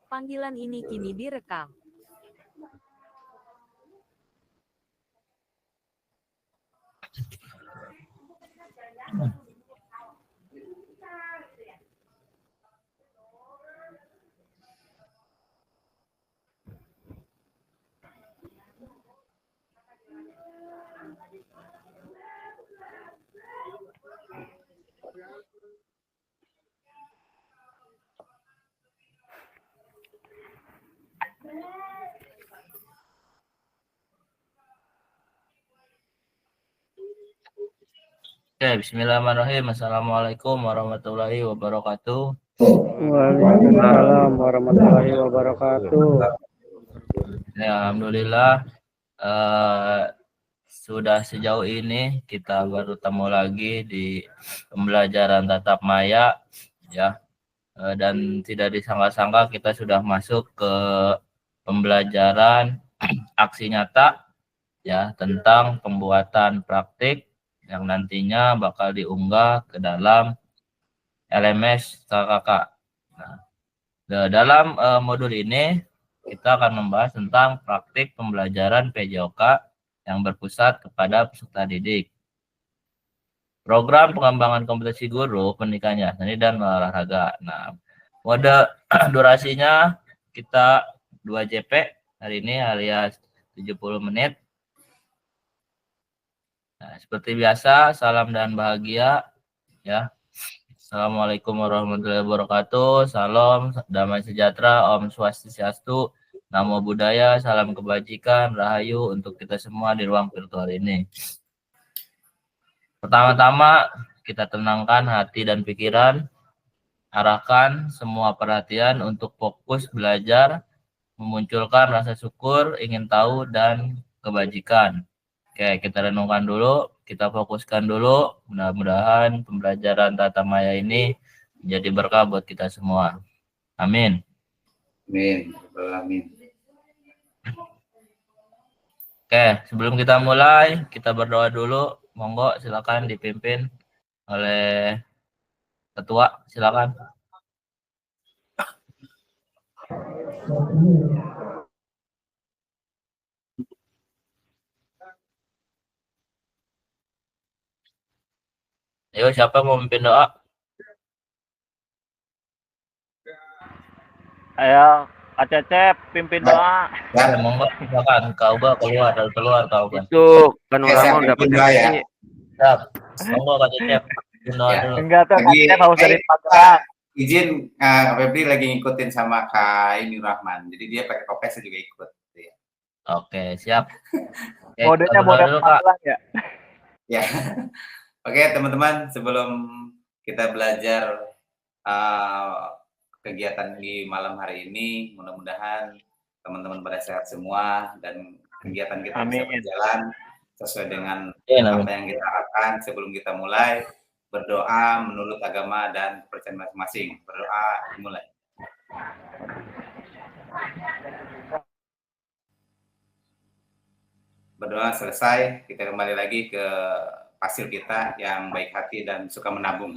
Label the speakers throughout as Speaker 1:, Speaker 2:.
Speaker 1: Panggilan ini kini direkam.
Speaker 2: Oke, bismillahirrahmanirrahim. Assalamualaikum warahmatullahi wabarakatuh.
Speaker 3: Waalaikumsalam warahmatullahi wabarakatuh.
Speaker 2: Ya, alhamdulillah sudah sejauh ini kita bertemu lagi di pembelajaran tatap maya ya. Dan tidak disangka-sangka kita sudah masuk ke pembelajaran aksi nyata ya tentang pembuatan praktik yang nantinya bakal diunggah ke dalam LMS KKK. Nah, dalam modul ini kita akan membahas tentang praktik pembelajaran PJOK yang berpusat kepada peserta didik. Program pengembangan kompetensi guru, pendidikan seni dan olahraga. Nah, mode durasinya kita 2 JP hari ini alias 70 menit. Nah, seperti biasa, salam dan bahagia ya. Assalamualaikum warahmatullahi wabarakatuh. Salam damai sejahtera, Om Swastiastu, Namo Buddhaya, salam kebajikan, rahayu untuk kita semua di ruang virtual ini. Pertama-tama kita tenangkan hati dan pikiran, arahkan semua perhatian untuk fokus belajar, memunculkan rasa syukur, ingin tahu, dan kebajikan. Oke, kita renungkan dulu, kita fokuskan dulu. Mudah-mudahan pembelajaran tatap maya ini menjadi berkah buat kita semua. Amin.
Speaker 4: Amin. Amin.
Speaker 2: Oke, sebelum kita mulai, kita berdoa dulu. Monggo, silakan dipimpin oleh ketua. Silakan. Ayo, siapa mau memimpin doa?
Speaker 3: Ayo, Kak Cecep, pimpin doa.
Speaker 2: Ya, monggo, silakan. Kau keluar kau kan.
Speaker 3: Itu kan
Speaker 4: Oke, saya
Speaker 3: orang udah
Speaker 4: pimpin
Speaker 3: pada
Speaker 4: doa ya.
Speaker 3: ini.
Speaker 2: Siap. Monggo Kak Cecep. Pimpin doa
Speaker 4: Ya.
Speaker 2: dulu.
Speaker 3: Enggak tuh, Kak
Speaker 4: Lagi,
Speaker 3: Cecep harus dari
Speaker 4: Kak
Speaker 3: Magelang.
Speaker 4: izin, Kak Febri lagi ngikutin sama Kak Ini Rahman. Jadi dia pakai topeng, saya juga ikut. Ya.
Speaker 2: Oke, siap. Oke,
Speaker 3: Modenya
Speaker 2: kita berdoa
Speaker 3: model
Speaker 2: dulu, Kak.
Speaker 3: Magelang ya.
Speaker 4: Ya. Oke, teman-teman, sebelum kita belajar kegiatan di malam hari ini, mudah-mudahan teman-teman pada sehat semua dan kegiatan kita bisa
Speaker 3: Amin.
Speaker 4: berjalan sesuai dengan
Speaker 2: Amin.
Speaker 4: apa yang kita harapkan. Sebelum kita mulai, berdoa menurut agama dan kepercayaan masing-masing. Berdoa dimulai. Berdoa selesai, kita kembali lagi ke hasil kita yang baik hati dan suka menabung.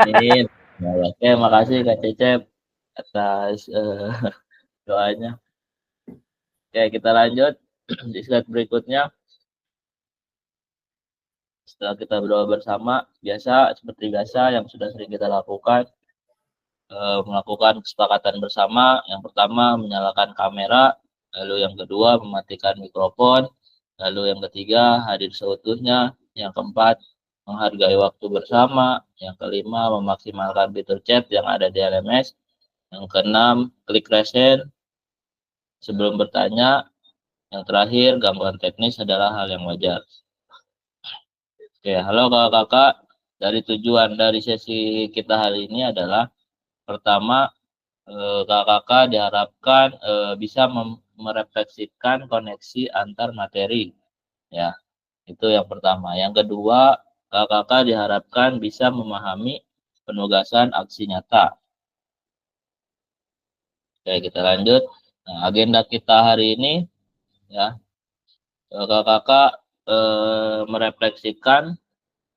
Speaker 2: Amin. Oke, makasih Kak Cecep atas doanya. Oke, kita lanjut di slide berikutnya. Setelah kita berdoa bersama, seperti biasa yang sudah sering kita lakukan, melakukan kesepakatan bersama. Yang pertama, menyalakan kamera. Lalu yang kedua, mematikan mikrofon. Lalu yang ketiga, hadir seutuhnya. Yang keempat, menghargai waktu bersama. Yang kelima, memaksimalkan fitur chat yang ada di LMS. Yang keenam, klik resend sebelum bertanya. Yang terakhir, gangguan teknis adalah hal yang wajar. Oke, halo kakak-kakak. Dari tujuan dari sesi kita hari ini adalah pertama, kakak-kakak diharapkan bisa merefleksikan koneksi antar materi. Ya, itu yang pertama. Yang kedua, kakak-kakak diharapkan bisa memahami penugasan aksi nyata. Oke, kita lanjut. Nah, agenda kita hari ini, ya, kakak-kakak merefleksikan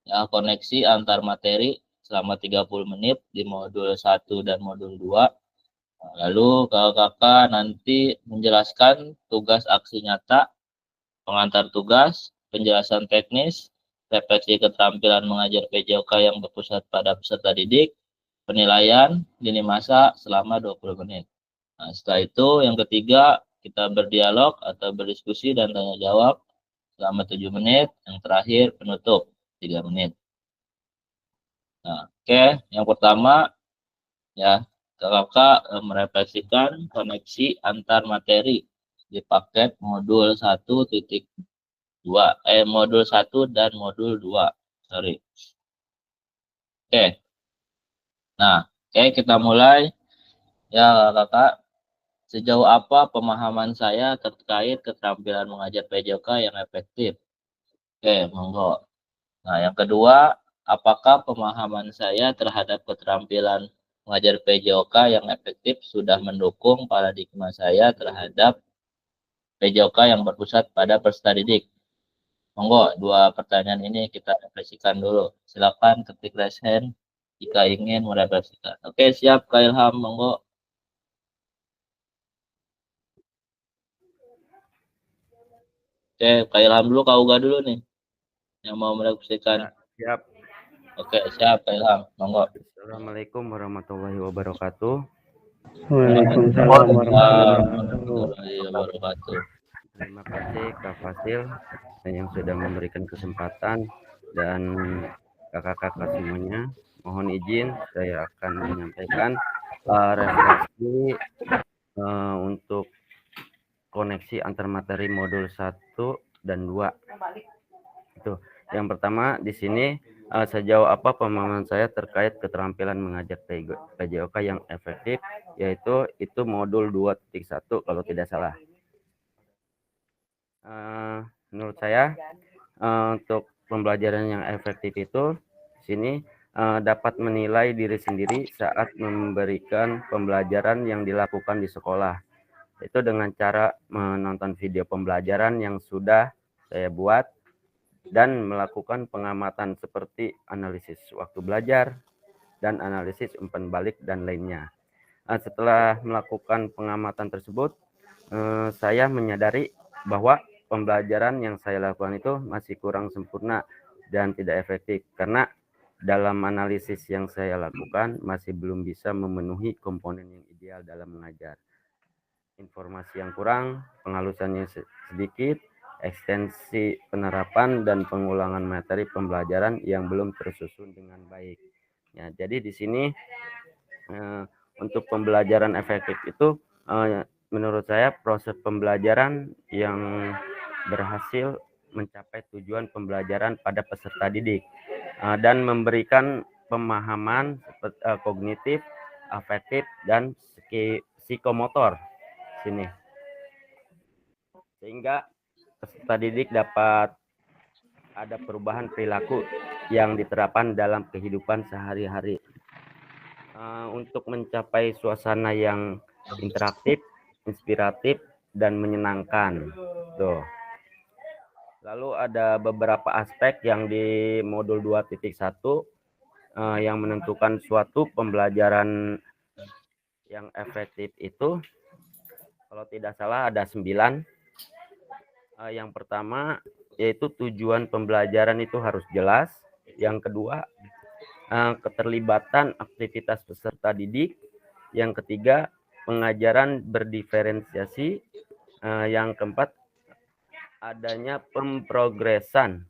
Speaker 2: ya, koneksi antar materi selama 30 menit di modul 1 dan modul 2. Lalu kakak nanti menjelaskan tugas aksi nyata, pengantar tugas, penjelasan teknis, refleksi keterampilan mengajar PJOK yang berpusat pada peserta didik, penilaian lini masa selama 20 menit. Nah, setelah itu yang ketiga kita berdialog atau berdiskusi dan tanya jawab selama 7 menit, yang terakhir penutup 3 menit. Nah, oke, yang pertama ya kakak merefleksikan koneksi antar materi di paket modul 1.2 modul 1 dan modul 2. Sorry. Oke. Nah, kita mulai ya kakak. Sejauh apa pemahaman saya terkait keterampilan mengajar PJOK yang efektif? Oke, monggo. Nah, yang kedua, apakah pemahaman saya terhadap keterampilan mengajar PJOK yang efektif sudah mendukung paradigma saya terhadap PJOK yang berpusat pada peserta didik? Monggo, dua pertanyaan ini kita refleksikan dulu. Silakan ketik raise hand jika ingin merefleksikan. Oke, siap Kak Ilham, monggo. Oke, Kak Ilham dulu, Kak Uga dulu nih yang mau merefleksikan.
Speaker 5: Siap.
Speaker 2: Oke, siap Kak Ilham, monggo.
Speaker 5: Assalamualaikum warahmatullahi wabarakatuh.
Speaker 3: Waalaikumsalam warahmatullahi
Speaker 2: Wabarakatuh.
Speaker 5: Terima kasih Kak Fasil yang sudah memberikan kesempatan, dan kakak-kakak semuanya. Mohon izin saya akan menyampaikan refleksi untuk koneksi antar materi modul 1 dan 2. Itu. Yang pertama di sini sejauh apa pemahaman saya terkait keterampilan mengajar PJOK yang efektif, yaitu itu modul 2.1 kalau tidak salah. Menurut saya untuk pembelajaran yang efektif itu di sini dapat menilai diri sendiri saat memberikan pembelajaran yang dilakukan di sekolah. Itu dengan cara menonton video pembelajaran yang sudah saya buat dan melakukan pengamatan seperti analisis waktu belajar dan analisis umpan balik dan lainnya. Setelah melakukan pengamatan tersebut, saya menyadari bahwa pembelajaran yang saya lakukan itu masih kurang sempurna dan tidak efektif karena dalam analisis yang saya lakukan masih belum bisa memenuhi komponen yang ideal dalam mengajar. Informasi yang kurang, penghalusannya sedikit, ekstensi penerapan dan pengulangan materi pembelajaran yang belum tersusun dengan baik. Ya, jadi di sini untuk pembelajaran efektif itu menurut saya proses pembelajaran yang berhasil mencapai tujuan pembelajaran pada peserta didik dan memberikan pemahaman kognitif, afektif, dan psikomotor sini, sehingga peserta didik dapat ada perubahan perilaku yang diterapkan dalam kehidupan sehari-hari untuk mencapai suasana yang interaktif, inspiratif, dan menyenangkan. Tuh. Lalu ada beberapa aspek yang di modul 2.1 yang menentukan suatu pembelajaran yang efektif itu, kalau tidak salah ada 9. Yang pertama yaitu tujuan pembelajaran itu harus jelas. Yang kedua, keterlibatan aktivitas peserta didik. Yang ketiga, pengajaran berdiferensiasi. Yang keempat, adanya pemprogresan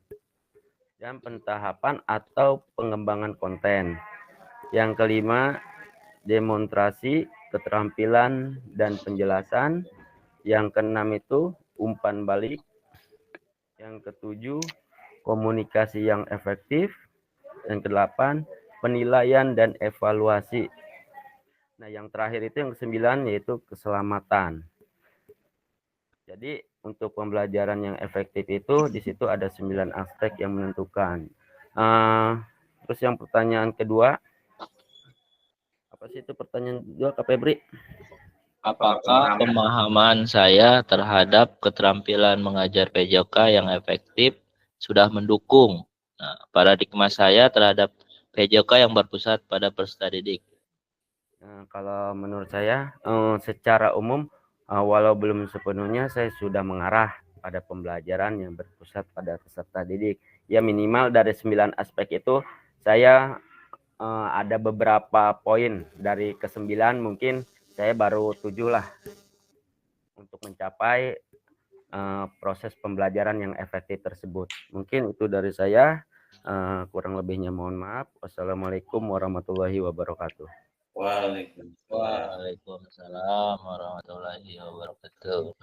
Speaker 5: dan pentahapan atau pengembangan konten. Yang kelima, demonstrasi keterampilan dan penjelasan. Yang keenam itu umpan balik. Yang ketujuh, komunikasi yang efektif. Yang kedelapan, penilaian dan evaluasi. Nah, yang terakhir itu yang ke-9 yaitu keselamatan. Jadi untuk pembelajaran yang efektif itu di situ ada 9 aspek yang menentukan. Terus yang pertanyaan kedua, apa sih itu pertanyaan kedua, Kak Febri?
Speaker 2: Apakah pemahaman saya terhadap keterampilan mengajar PJOK yang efektif sudah mendukung paradigma saya terhadap PJOK yang berpusat pada peserta didik?
Speaker 5: Kalau menurut saya, secara umum, walau belum sepenuhnya saya sudah mengarah pada pembelajaran yang berpusat pada peserta didik. Ya minimal dari 9 aspek itu saya ada beberapa poin dari ke-9 mungkin saya baru 7 lah untuk mencapai proses pembelajaran yang efektif tersebut. Mungkin itu dari saya. Kurang lebihnya mohon maaf. Wassalamualaikum warahmatullahi wabarakatuh.
Speaker 2: Waalaikumsalam warahmatullahi wabarakatuh.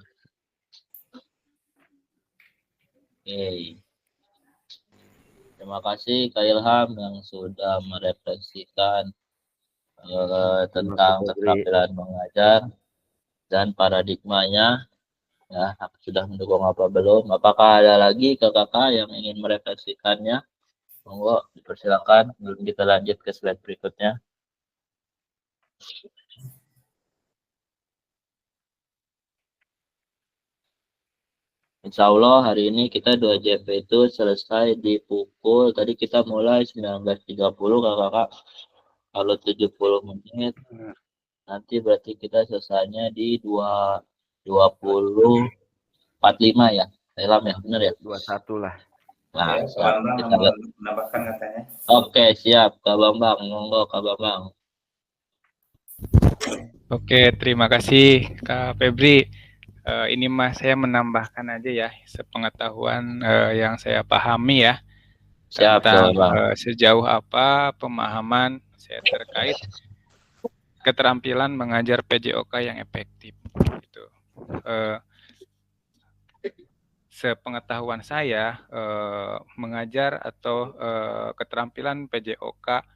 Speaker 2: Oke. Terima kasih Kak Ilham yang sudah merefleksikan tentang keterampilan mengajar dan paradigmanya. Ya, sudah mendukung apa belum? Apakah ada lagi kakak-kakak yang ingin merefleksikannya? Monggo, dipersilakan. Belum kita lanjut ke slide berikutnya. Insya Allah hari ini kita 2 JP itu selesai di pukul, tadi kita mulai 19.30 kakak-kakak. Kalau 70 menit, nanti berarti kita selesainya di 20.45 ya. Ilham ya, benar ya?
Speaker 5: 21 lah.
Speaker 2: Nah,
Speaker 4: Ya,
Speaker 2: siap. Kita
Speaker 4: menambahkan katanya.
Speaker 2: Oke, siap Kak Bambang. Monggo Kak Bambang.
Speaker 6: Oke, terima kasih Kak Febri. Ini Mas saya menambahkan aja ya sepengetahuan yang saya pahami ya
Speaker 2: Siap,
Speaker 6: tentang
Speaker 2: Kak Bambang.
Speaker 6: sejauh apa pemahaman saya terkait keterampilan mengajar PJOK yang efektif. Gitu. Sepengetahuan saya mengajar atau keterampilan PJOK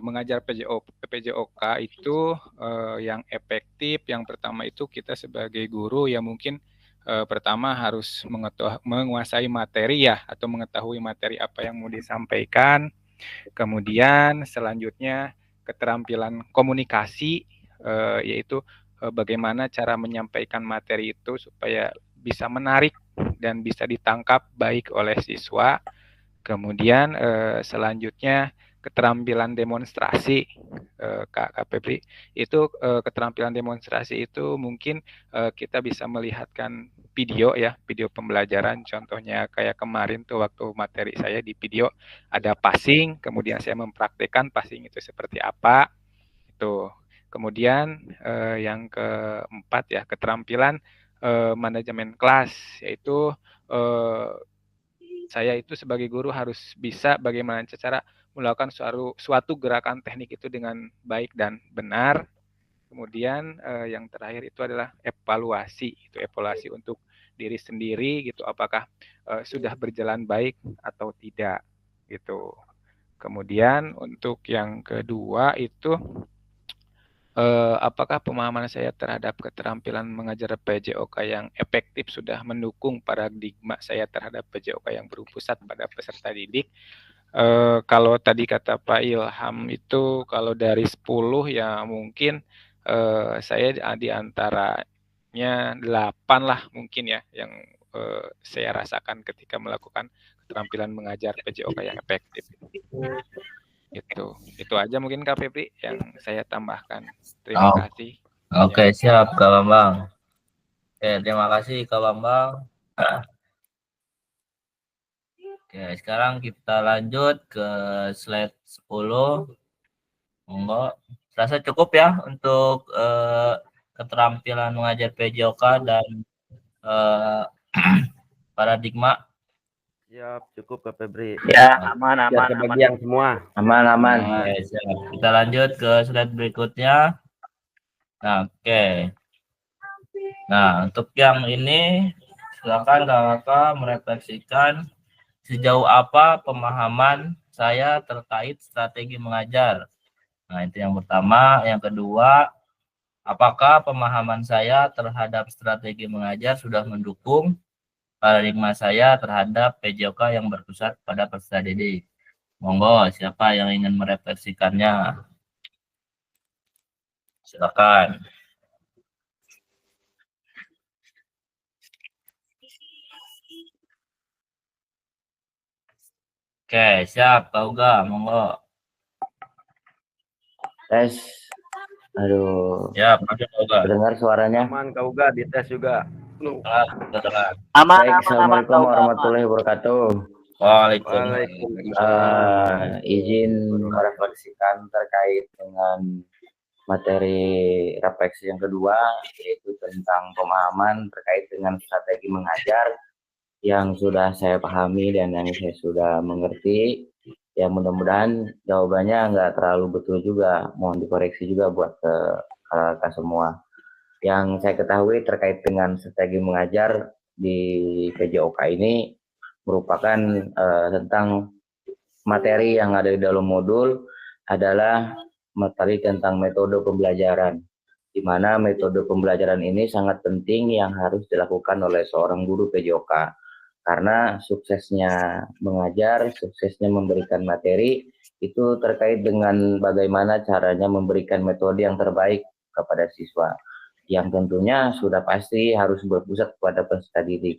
Speaker 6: mengajar PJOK itu yang efektif. Yang pertama itu kita sebagai guru ya mungkin pertama harus menguasai materi ya atau mengetahui materi apa yang mau disampaikan. Kemudian selanjutnya keterampilan komunikasi yaitu bagaimana cara menyampaikan materi itu supaya bisa menarik dan bisa ditangkap baik oleh siswa. Kemudian selanjutnya keterampilan demonstrasi, Kak Febri, itu keterampilan demonstrasi itu mungkin kita bisa melihatkan video ya, video pembelajaran, contohnya kayak kemarin tuh waktu materi saya di video ada passing, kemudian saya mempraktekkan passing itu seperti apa, itu. Kemudian yang keempat ya, keterampilan manajemen kelas, yaitu saya itu sebagai guru harus bisa bagaimana cara melakukan suatu gerakan teknik itu dengan baik dan benar. Kemudian yang terakhir itu adalah evaluasi, itu evaluasi untuk diri sendiri gitu, apakah sudah berjalan baik atau tidak gitu. Kemudian untuk yang kedua itu apakah pemahaman saya terhadap keterampilan mengajar PJOK yang efektif sudah mendukung paradigma saya terhadap PJOK yang berpusat pada peserta didik. Kalau tadi kata Pak Ilham itu kalau dari 10 ya mungkin saya di antaranya 8 lah mungkin ya yang saya rasakan ketika melakukan keterampilan mengajar PJOK yang efektif. Itu aja mungkin Kak Febri yang saya tambahkan. Terima kasih.
Speaker 2: Oke, siap Kak Bambang. Oke, terima kasih Kak Bambang. Oke, sekarang kita lanjut ke slide 10. Monggo. Rasa cukup ya untuk keterampilan mengajar PJOK dan paradigma.
Speaker 5: Siap, cukup Kak Febri.
Speaker 3: Ya, aman.
Speaker 5: Kebagian semua.
Speaker 3: Aman.
Speaker 2: Oke, siap. Kita lanjut ke slide berikutnya. Nah, oke. Nah, untuk yang ini silakan kakak merefleksikan sejauh apa pemahaman saya terkait strategi mengajar. Nah, itu yang pertama. Yang kedua, apakah pemahaman saya terhadap strategi mengajar sudah mendukung paradigma saya terhadap PJOK yang berpusat pada peserta didik. Monggo, siapa yang ingin merefleksikannya? Silakan. Oke, siap, Kak Uga, monggo.
Speaker 3: Tes.
Speaker 5: Aduh,
Speaker 2: Ya, masuk Kak.
Speaker 5: dengar suaranya?
Speaker 3: Aman Kak Uga, dites juga.
Speaker 2: Setelah.
Speaker 7: Aman,
Speaker 5: Baik,
Speaker 7: aman, aman,
Speaker 5: Assalamualaikum
Speaker 7: Kak Uga, aman.
Speaker 5: warahmatullahi wabarakatuh.
Speaker 3: Waalaikumsalam.
Speaker 5: Izin merefleksikan terkait dengan materi refleksi yang kedua, yaitu tentang pemahaman terkait dengan strategi mengajar yang sudah saya pahami dan yang saya sudah mengerti. Ya mudah-mudahan jawabannya nggak terlalu betul juga, mohon dikoreksi juga buat kakak semua. Yang saya ketahui terkait dengan strategi mengajar di PJOK ini merupakan tentang materi yang ada di dalam modul adalah materi tentang metode pembelajaran, di mana metode pembelajaran ini sangat penting yang harus dilakukan oleh seorang guru PJOK. Karena suksesnya mengajar, suksesnya memberikan materi, itu terkait dengan bagaimana caranya memberikan metode yang terbaik kepada siswa. Yang tentunya sudah pasti harus berpusat kepada peserta didik.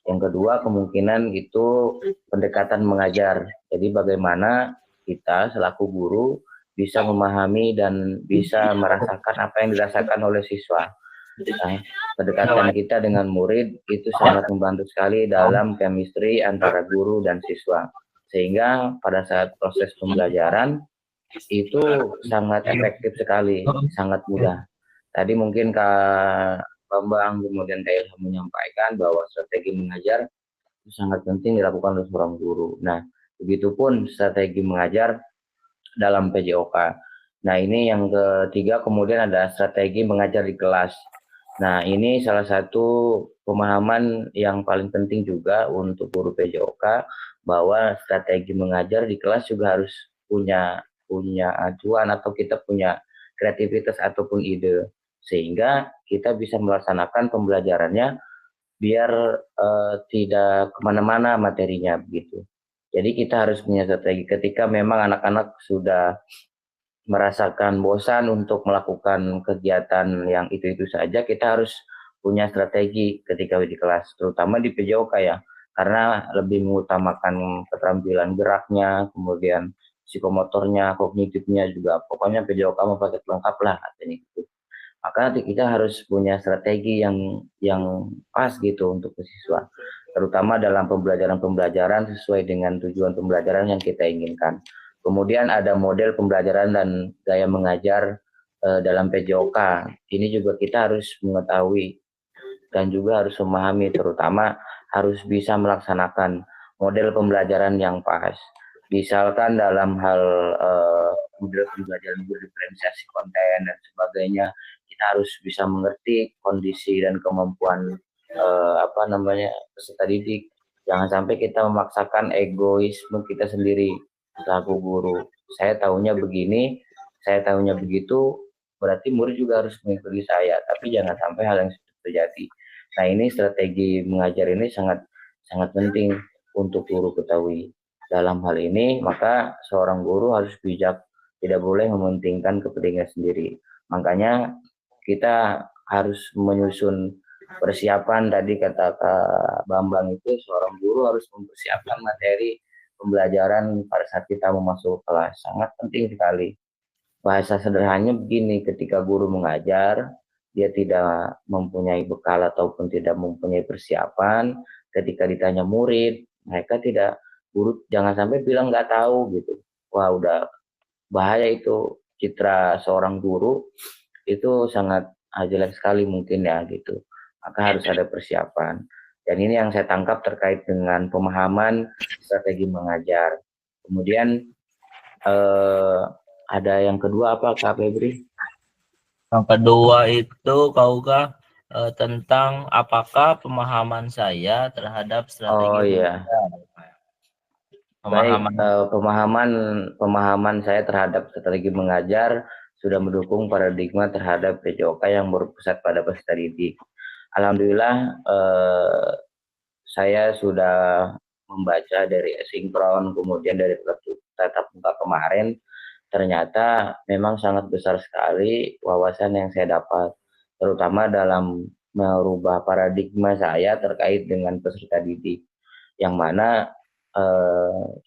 Speaker 5: Yang kedua, kemungkinan itu pendekatan mengajar. Jadi bagaimana kita selaku guru bisa memahami dan bisa merasakan apa yang dirasakan oleh siswa. Nah, pendekatan kita dengan murid itu sangat membantu sekali dalam chemistry antara guru dan siswa. Sehingga pada saat proses pembelajaran itu sangat efektif sekali, sangat mudah. Tadi mungkin Kak Bambang kemudian Kak Ilham menyampaikan bahwa strategi mengajar itu sangat penting dilakukan oleh seorang guru. Nah, begitupun strategi mengajar dalam PJOK. Nah, ini yang ketiga, kemudian ada strategi mengajar di kelas. Nah, ini salah satu pemahaman yang paling penting juga untuk guru PJOK, bahwa strategi mengajar di kelas juga harus punya acuan atau kita punya kreativitas ataupun ide, sehingga kita bisa melaksanakan pembelajarannya biar tidak kemana-mana materinya begitu. Jadi kita harus punya strategi ketika memang anak-anak sudah merasakan bosan untuk melakukan kegiatan yang itu-itu saja, kita harus punya strategi ketika di kelas, terutama di PJOK ya, karena lebih mengutamakan keterampilan geraknya, kemudian psikomotornya, kognitifnya juga, pokoknya PJOK mau paket lengkap lah katanya gitu. Maka kita harus punya strategi yang pas gitu untuk siswa, terutama dalam pembelajaran sesuai dengan tujuan pembelajaran yang kita inginkan. Kemudian ada model pembelajaran dan gaya mengajar dalam PJOK. Ini juga kita harus mengetahui dan juga harus memahami, terutama harus bisa melaksanakan model pembelajaran yang pas. Misalkan dalam hal model pembelajaran berdiferensiasi konten dan sebagainya, kita harus bisa mengerti kondisi dan kemampuan peserta didik. Jangan sampai kita memaksakan egoisme kita sendiri selaku guru. Saya tahunya begini, saya tahunya begitu, berarti murid juga harus mengikuti saya, tapi jangan sampai hal yang terjadi. Nah, ini strategi mengajar ini sangat penting untuk guru ketahui. Dalam hal ini, maka seorang guru harus bijak, tidak boleh mementingkan kepentingan sendiri. Makanya kita harus menyusun persiapan, tadi kata Kak Bambang itu, seorang guru harus mempersiapkan materi pembelajaran pada saat kita memasuki kelas, sangat penting sekali. Bahasa sederhananya begini, ketika guru mengajar, dia tidak mempunyai bekal ataupun tidak mempunyai persiapan, ketika ditanya murid, mereka tidak, guru jangan sampai bilang nggak tahu gitu. Wah, udah bahaya itu, citra seorang guru itu sangat jelek sekali mungkin ya gitu. Maka harus ada persiapan. Dan ini yang saya tangkap terkait dengan pemahaman strategi mengajar. Kemudian ada yang kedua apa Kak Febri?
Speaker 2: Yang kedua itu Kak tentang apakah pemahaman saya terhadap strategi
Speaker 5: pemahaman saya terhadap strategi mengajar sudah mendukung paradigma terhadap PJOK yang berpusat pada peserta didik. Alhamdulillah saya sudah membaca dari asinkron, kemudian dari tatap muka kemarin, ternyata memang sangat besar sekali wawasan yang saya dapat, terutama dalam merubah paradigma saya terkait dengan peserta didik, yang mana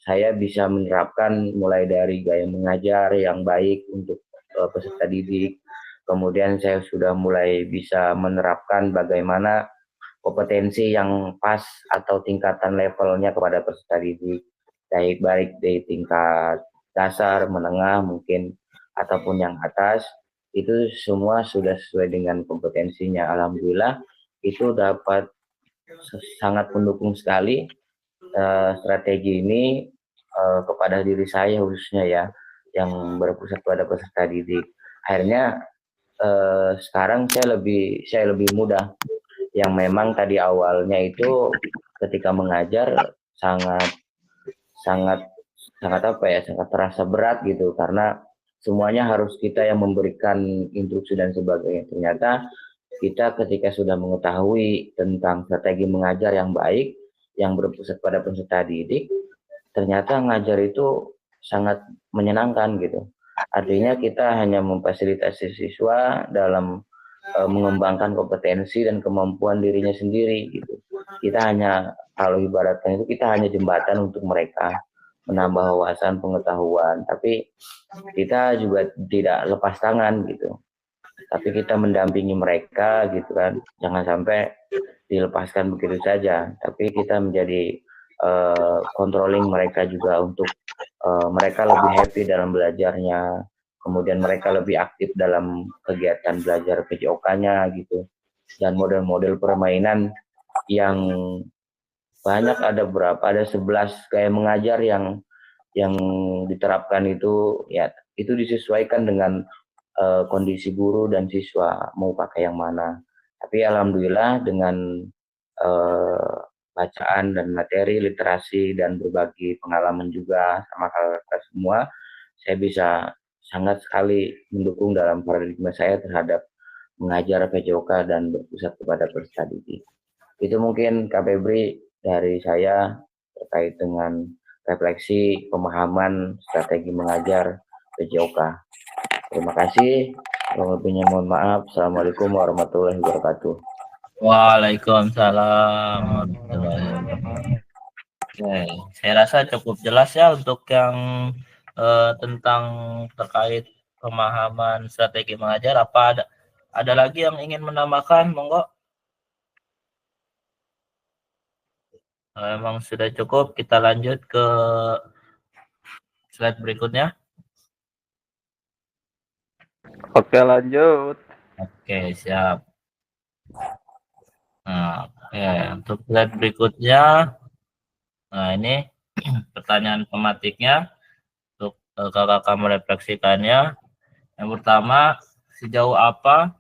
Speaker 5: saya bisa menerapkan mulai dari gaya mengajar yang baik untuk peserta didik,
Speaker 7: Kemudian saya sudah mulai bisa menerapkan bagaimana kompetensi yang pas atau tingkatan levelnya kepada peserta didik, baik di tingkat dasar, menengah mungkin, ataupun yang atas, itu semua sudah sesuai dengan kompetensinya. Alhamdulillah itu dapat sangat mendukung sekali strategi ini kepada diri saya khususnya ya, yang berpusat pada peserta didik. Akhirnya sekarang saya lebih mudah, yang memang tadi awalnya itu ketika mengajar sangat terasa berat gitu, karena semuanya harus kita yang memberikan instruksi dan sebagainya. Ternyata kita ketika sudah mengetahui tentang strategi mengajar yang baik, yang berpusat pada peserta didik, ternyata ngajar itu sangat menyenangkan gitu. Artinya kita hanya memfasilitasi siswa dalam mengembangkan kompetensi dan kemampuan dirinya sendiri gitu. Kita hanya, kalau ibaratkan itu, kita hanya jembatan untuk mereka menambah wawasan pengetahuan, tapi kita juga tidak lepas tangan gitu. Tapi kita mendampingi mereka gitu kan, jangan sampai dilepaskan begitu saja, tapi kita menjadi controlling mereka juga untuk mereka lebih happy dalam belajarnya, kemudian mereka lebih aktif dalam kegiatan belajar PJOK-nya gitu. Dan model-model permainan yang banyak, ada 11 gaya mengajar yang diterapkan itu ya, itu disesuaikan dengan kondisi guru dan siswa mau pakai yang mana. Tapi alhamdulillah dengan bacaan dan materi, literasi, dan berbagi pengalaman juga sama kakak semua, saya bisa sangat sekali mendukung dalam paradigma saya terhadap mengajar PJOK dan berpusat kepada peserta didik. Itu mungkin Kak Febri dari saya terkait dengan refleksi pemahaman strategi mengajar PJOK. Terima kasih. Kurang lebihnya mohon maaf. Assalamualaikum warahmatullahi wabarakatuh.
Speaker 2: Waalaikumsalam warahmatullahi wabarakatuh. Oke, saya rasa cukup jelas ya untuk yang tentang terkait pemahaman strategi mengajar. Apa ada lagi yang ingin menambahkan? Monggo. Memang sudah cukup, kita lanjut ke slide berikutnya.
Speaker 3: Oke, lanjut.
Speaker 2: Oke, siap. Nah, untuk slide berikutnya, nah ini pertanyaan pematiknya untuk kakak merefleksikannya. Yang pertama, sejauh apa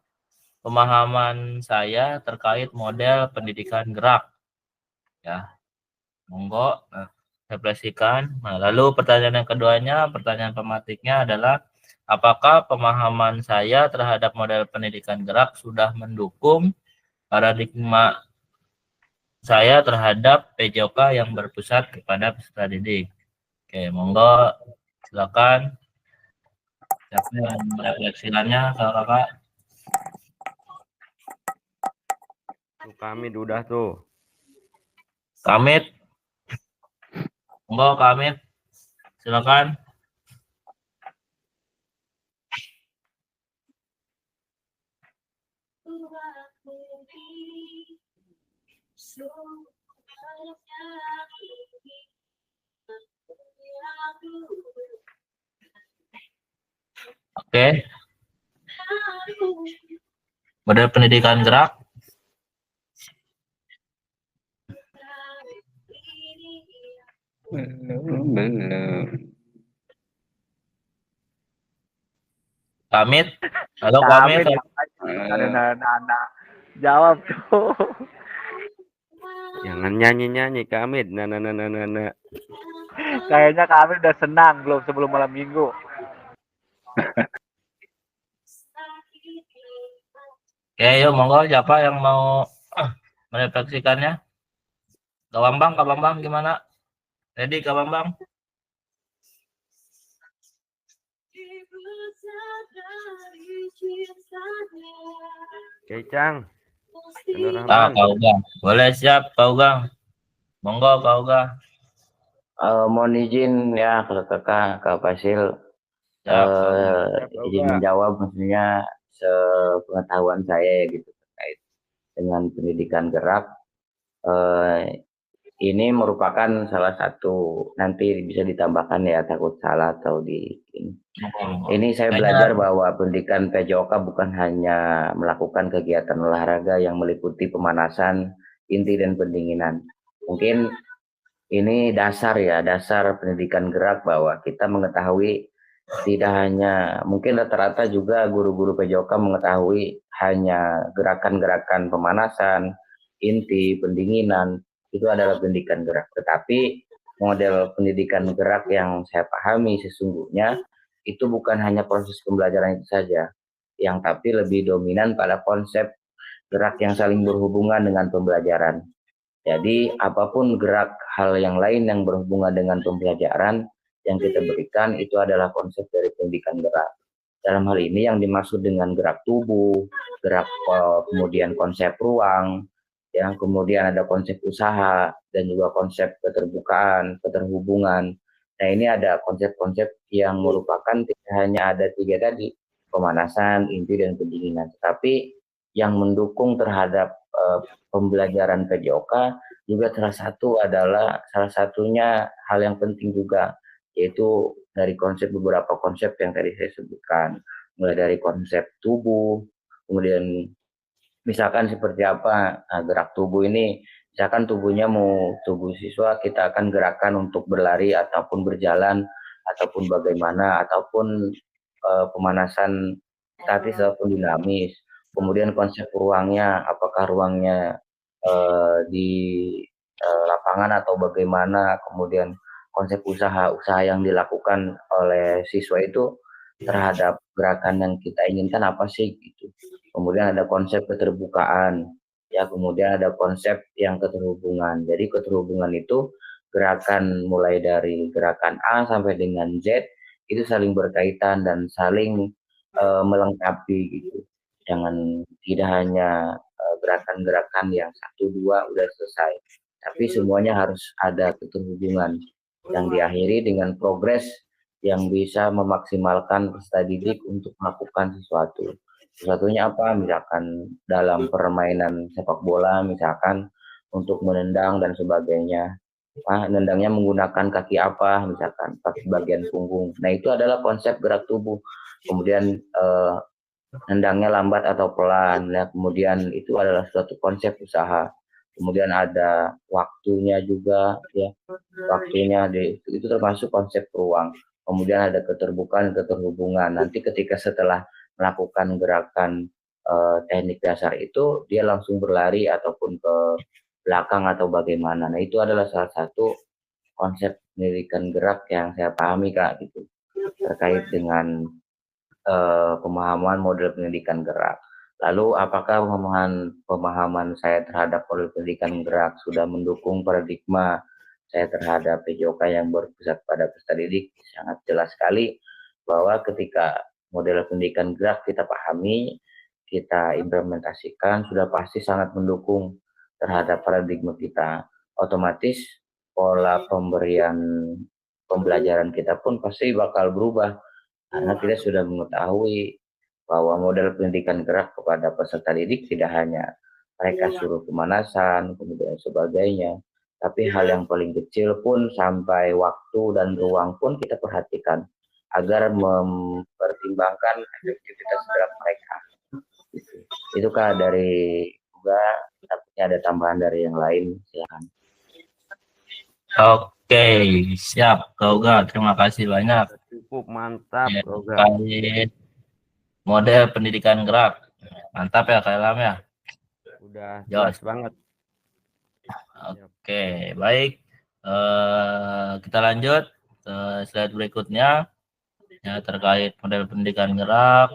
Speaker 2: pemahaman saya terkait model pendidikan gerak? Ya, monggo refleksikan. Nah, lalu pertanyaan yang keduanya, pertanyaan pematiknya adalah, apakah pemahaman saya terhadap model pendidikan gerak sudah mendukung paradigma saya terhadap PJOK yang berpusat kepada peserta didik? Oke, monggo silakan. Siapa yang merefleksikannya, kakak?
Speaker 5: Kami udah tuh.
Speaker 2: Kamit. Monggo Kamit. Silakan. Oke. Model pendidikan gerak.
Speaker 6: Belum.
Speaker 2: Kamit. Halo Kamit.
Speaker 3: Anak jawab tuh.
Speaker 5: Jangan nyanyi-nyanyi Kamit. Nah.
Speaker 3: Kayaknya kami udah senang belum sebelum malam minggu.
Speaker 2: Oke, yuk monggo, siapa yang mau merefleksikannya? Kak Bambang gimana? Ready Kak Bambang?
Speaker 5: Oke, Cang.
Speaker 2: Kak Ugang. Boleh, siap Kak Ugang. Monggo Kak Ugang.
Speaker 7: Mohon izin ya Kak Fasil, izin menjawab, maksudnya sepengetahuan saya gitu terkait dengan pendidikan gerak, ini merupakan salah satu, nanti bisa ditambahkan ya, takut salah atau di ini saya belajar bahwa pendidikan PJOK bukan hanya melakukan kegiatan olahraga yang meliputi pemanasan, inti dan pendinginan. Mungkin ini dasar ya, dasar pendidikan gerak, bahwa kita mengetahui tidak hanya, mungkin rata-rata juga guru-guru PJOK mengetahui hanya gerakan-gerakan pemanasan, inti, pendinginan, itu adalah pendidikan gerak. Tetapi model pendidikan gerak yang saya pahami sesungguhnya itu bukan hanya proses pembelajaran itu saja, yang tapi lebih dominan pada konsep gerak yang saling berhubungan dengan pembelajaran. Jadi apapun gerak hal yang lain yang berhubungan dengan pembelajaran yang kita berikan itu adalah konsep dari pendidikan gerak. Dalam hal ini yang dimaksud dengan gerak tubuh, gerak kemudian konsep ruang, yang kemudian ada konsep usaha dan juga konsep keterbukaan, keterhubungan. Nah ini ada konsep-konsep yang merupakan tidak hanya ada 3 tadi, pemanasan, inti dan pendinginan, tetapi yang mendukung terhadap pembelajaran PJOK juga salah satunya hal yang penting juga, yaitu dari beberapa konsep yang tadi saya sebutkan, mulai dari konsep tubuh, kemudian misalkan seperti apa gerak tubuh ini, misalkan tubuh siswa kita akan gerakan untuk berlari ataupun berjalan ataupun bagaimana, ataupun pemanasan statis ataupun dinamis. Kemudian konsep ruangnya, apakah ruangnya di lapangan atau bagaimana, kemudian konsep usaha yang dilakukan oleh siswa itu terhadap gerakan yang kita inginkan apa sih gitu. Kemudian ada konsep keterbukaan, ya, kemudian ada konsep yang keterhubungan. Jadi keterhubungan itu gerakan mulai dari gerakan A sampai dengan Z itu saling berkaitan dan saling melengkapi gitu. Tidak hanya gerakan-gerakan yang 1, 2 udah selesai, tapi semuanya harus ada keterhubungan yang diakhiri dengan progres yang bisa memaksimalkan peserta didik untuk melakukan sesuatunya apa, misalkan dalam permainan sepak bola, misalkan untuk menendang dan sebagainya, nendangnya menggunakan kaki apa, misalkan kaki bagian punggung. Nah itu adalah konsep gerak tubuh. Kemudian nendangnya lambat atau pelan, ya, kemudian itu adalah suatu konsep usaha. Kemudian ada waktunya juga, ya, waktunya itu termasuk konsep ruang. Kemudian ada keterbukaan, keterhubungan. Nanti ketika setelah melakukan gerakan teknik dasar itu, dia langsung berlari ataupun ke belakang atau bagaimana. Nah itu adalah salah satu konsep pendidikan gerak yang saya pahami, Kak, gitu, terkait dengan pemahaman model pendidikan gerak. Lalu apakah pemahaman saya terhadap model pendidikan gerak sudah mendukung paradigma saya terhadap PJOK yang berpusat pada peserta didik? Sangat jelas sekali bahwa ketika model pendidikan gerak kita pahami, kita implementasikan, sudah pasti sangat mendukung terhadap paradigma kita. Otomatis pola pembelajaran kita pun pasti bakal berubah, karena kita sudah mengetahui bahwa model pendidikan gerak kepada peserta didik tidak hanya mereka suruh pemanasan, kemudian sebagainya, tapi hal yang paling kecil pun sampai waktu dan ruang pun kita perhatikan agar mempertimbangkan efektivitas gerak mereka. Itu Kak dari juga, tapi ada tambahan dari yang lain, silakan.
Speaker 2: Oke, siap, Kak Uga. Terima kasih banyak.
Speaker 5: Cukup mantap,
Speaker 2: Ya,
Speaker 5: Kak Uga.
Speaker 2: terkait model pendidikan gerak. Mantap ya, Kak Ilham ya.
Speaker 5: Udah
Speaker 2: Jelas.
Speaker 5: jelas banget.
Speaker 2: Oke, baik. Kita lanjut ke slide berikutnya. Ya, terkait model pendidikan gerak.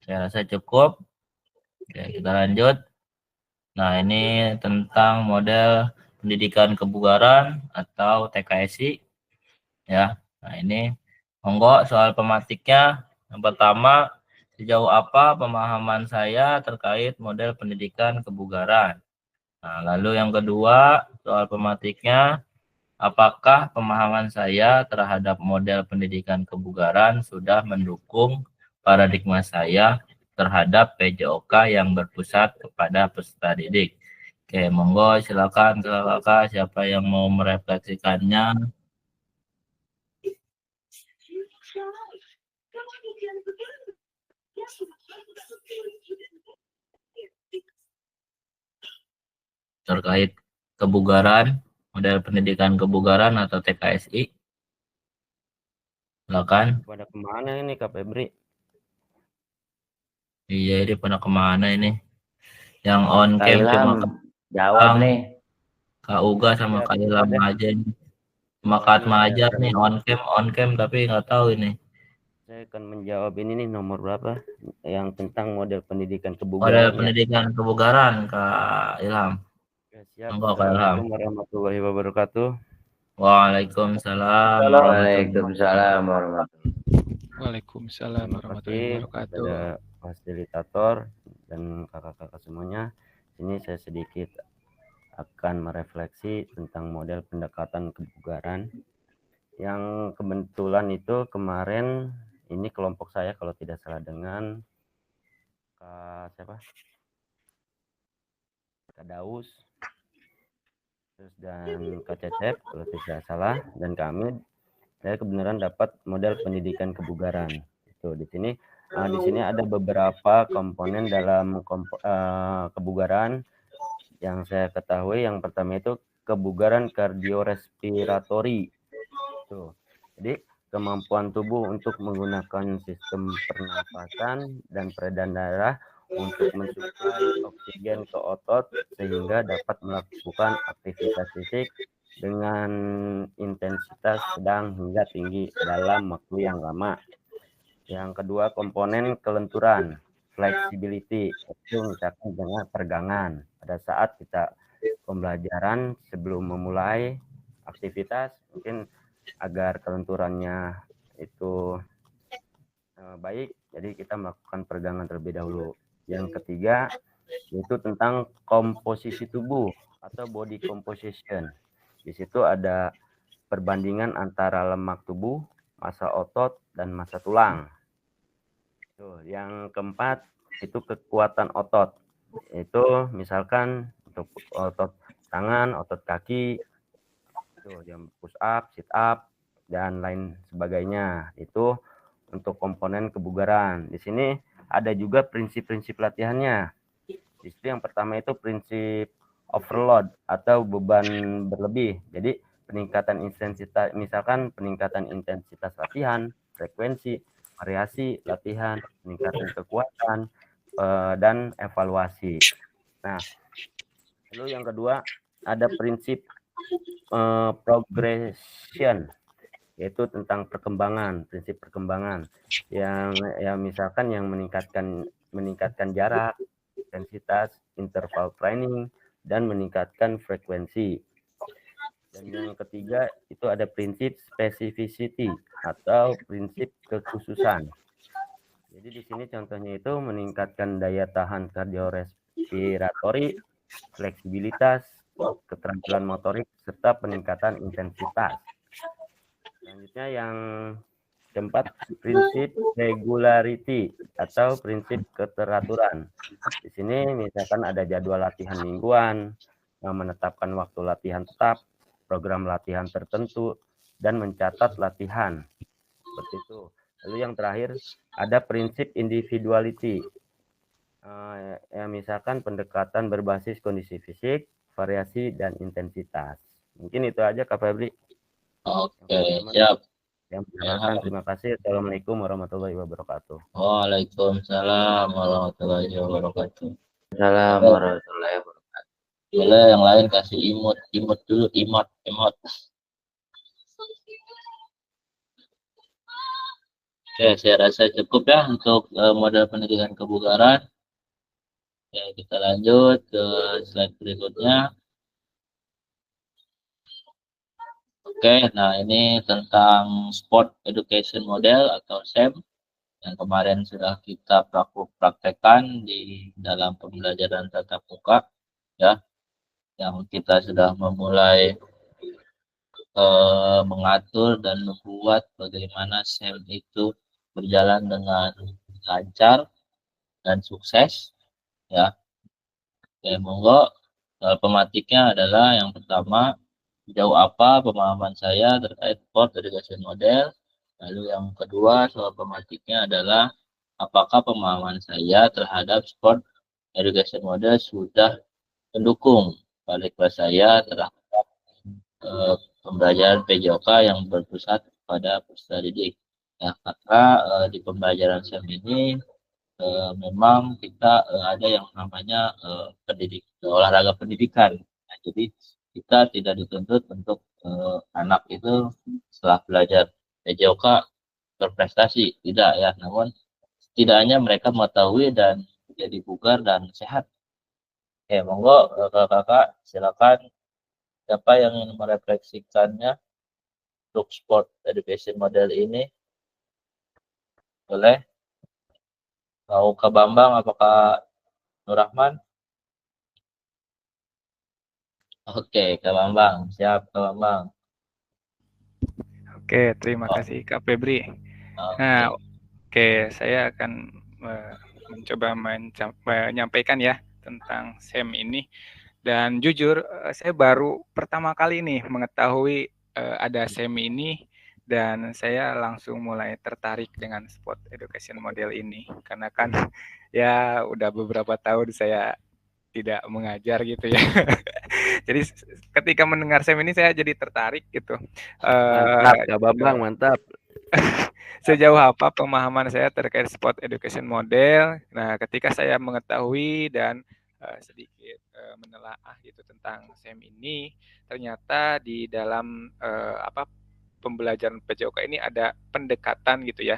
Speaker 2: Saya rasa cukup. Oke, kita lanjut. Nah, ini tentang model pendidikan kebugaran atau TKSI. Ya, nah ini monggo soal pematiknya. Yang pertama, sejauh apa pemahaman saya terkait model pendidikan kebugaran. Nah, lalu yang kedua, soal pematiknya, apakah pemahaman saya terhadap model pendidikan kebugaran sudah mendukung paradigma saya terhadap PJOK yang berpusat kepada peserta didik. Oke, monggo silakan kakak siapa yang mau merefleksikannya. Terkait kebugaran, model pendidikan kebugaran atau TKSI. Silakan.
Speaker 5: Pada kemana ini Kak Febri?
Speaker 2: Iya, ini pada kemana ini? Yang on
Speaker 7: Kak
Speaker 2: cam cuma
Speaker 7: Ilham, jawab nih.
Speaker 2: Kak Uga sama Kak Ilham aja nih. Sama Kak Atma aja nih on cam tapi nggak tahu ini.
Speaker 5: Saya akan menjawab ini nih nomor berapa? Yang tentang model pendidikan
Speaker 2: Model
Speaker 5: kebugaran.
Speaker 2: pendidikan kebugaran Kak Ilham.
Speaker 5: Ya, siap.
Speaker 2: Monggo, Kak Ilham.
Speaker 5: Assalamualaikum warahmatullahi wabarakatuh.
Speaker 2: Waalaikumsalam.
Speaker 7: Waalaikumsalam warahmatullahi
Speaker 6: Waalaikumsalam
Speaker 5: Terima
Speaker 6: warahmatullahi
Speaker 5: kasih
Speaker 6: wabarakatuh.
Speaker 5: kepada fasilitator dan kakak-kakak semuanya. Ini saya sedikit akan merefleksi tentang model pendekatan kebugaran yang kebetulan itu kemarin ini kelompok saya kalau tidak salah dengan Kak Daus terus dan Kak Cecep kalau tidak salah dan kami saya kebenaran dapat model pendidikan kebugaran. Itu di sini ada beberapa komponen dalam kebugaran yang saya ketahui. Yang pertama itu kebugaran kardiorespiratori. Tuh. Jadi kemampuan tubuh untuk menggunakan sistem pernapasan dan peredaran darah untuk mensuplai oksigen ke otot sehingga dapat melakukan aktivitas fisik dengan intensitas sedang hingga tinggi dalam waktu yang lama. Yang kedua, komponen kelenturan, flexibility, itu misalkan dengan pergangan. Pada saat kita pembelajaran sebelum memulai aktivitas, mungkin agar kelenturannya itu baik, jadi kita melakukan pergangan terlebih dahulu. Yang ketiga, yaitu tentang komposisi tubuh atau body composition. Di situ ada perbandingan antara lemak tubuh, massa otot, dan massa tulang. Tuh, yang keempat itu kekuatan otot. Itu misalkan untuk otot tangan, otot kaki, tuh, yang push up, sit up, dan lain sebagainya. Itu untuk komponen kebugaran. Di sini ada juga prinsip-prinsip latihannya. Di situ yang pertama itu prinsip overload atau beban berlebih. Jadi peningkatan intensitas, misalkan peningkatan intensitas latihan, frekuensi, variasi latihan, peningkatan kekuatan, dan evaluasi. Nah, lalu yang kedua ada prinsip progression, yaitu tentang perkembangan, prinsip perkembangan yang misalkan yang meningkatkan jarak, intensitas, interval training, dan meningkatkan frekuensi. Dan yang ketiga itu ada prinsip specificity atau prinsip kekhususan. Jadi di sini contohnya itu meningkatkan daya tahan kardiorespiratori, fleksibilitas, keterampilan motorik, serta peningkatan intensitas. Selanjutnya yang keempat, prinsip regularity atau prinsip keteraturan. Di sini misalkan ada jadwal latihan mingguan, yang menetapkan waktu latihan tetap, program latihan tertentu, dan mencatat latihan. Seperti itu. Lalu yang terakhir ada prinsip individuality. Misalkan pendekatan berbasis kondisi fisik, variasi, dan intensitas. Mungkin itu aja Kak Febri.
Speaker 2: Oke, siap.
Speaker 5: Yang mendengarkan, terima kasih. Assalamualaikum warahmatullahi wabarakatuh.
Speaker 2: Waalaikumsalam warahmatullahi wabarakatuh.
Speaker 7: Assalamualaikum warahmatullahi wabarakatuh.
Speaker 2: Boleh yang lain kasih imut dulu, emot. Oke, saya rasa cukup ya untuk model pendidikan kebugaran. Ya, kita lanjut ke slide berikutnya. Oke, nah ini tentang Sport Education Model atau SEM yang kemarin sudah kita praktekkan di dalam pembelajaran tatap muka, ya, yang kita sudah memulai mengatur dan membuat bagaimana SEM itu berjalan dengan lancar dan sukses ya. Oke, monggo. Pematiknya adalah yang pertama, sejauh apa pemahaman saya terkait sport education model. Lalu yang kedua, soal pematiknya adalah apakah pemahaman saya terhadap sport education model sudah mendukung balik saya terhadap pembelajaran PJOK yang berpusat pada peserta didik. Ya, karena di pembelajaran SEM ini memang kita ada yang namanya olahraga pendidikan. Nah, jadi kita tidak dituntut untuk anak itu setelah belajar PJOK berprestasi, tidak ya. Namun setidaknya mereka mengetahui dan menjadi bugar dan sehat. Oke, monggo kakak silakan, siapa yang ingin merefleksikannya untuk sport education model ini? Boleh? Mau ke Bambang, apakah Nur Rahman? Oke, Kak Bambang. Siap, Kak Bambang.
Speaker 6: Oke, terima kasih Kak Febri. Nah, oke, saya akan mencoba menyampaikan ya tentang SEM ini. Dan jujur, saya baru pertama kali nih mengetahui ada SEM ini, dan saya langsung mulai tertarik dengan sport education model ini. Karena kan ya udah beberapa tahun saya tidak mengajar gitu ya. Jadi ketika mendengar SEM ini saya jadi tertarik gitu.
Speaker 5: Mantap, Kak Bambang, mantap.
Speaker 6: Sejauh apa pemahaman saya terkait sport education model. Nah, ketika saya mengetahui dan sedikit menelaah gitu tentang SEM ini, ternyata di dalam pembelajaran PJOK ini ada pendekatan gitu ya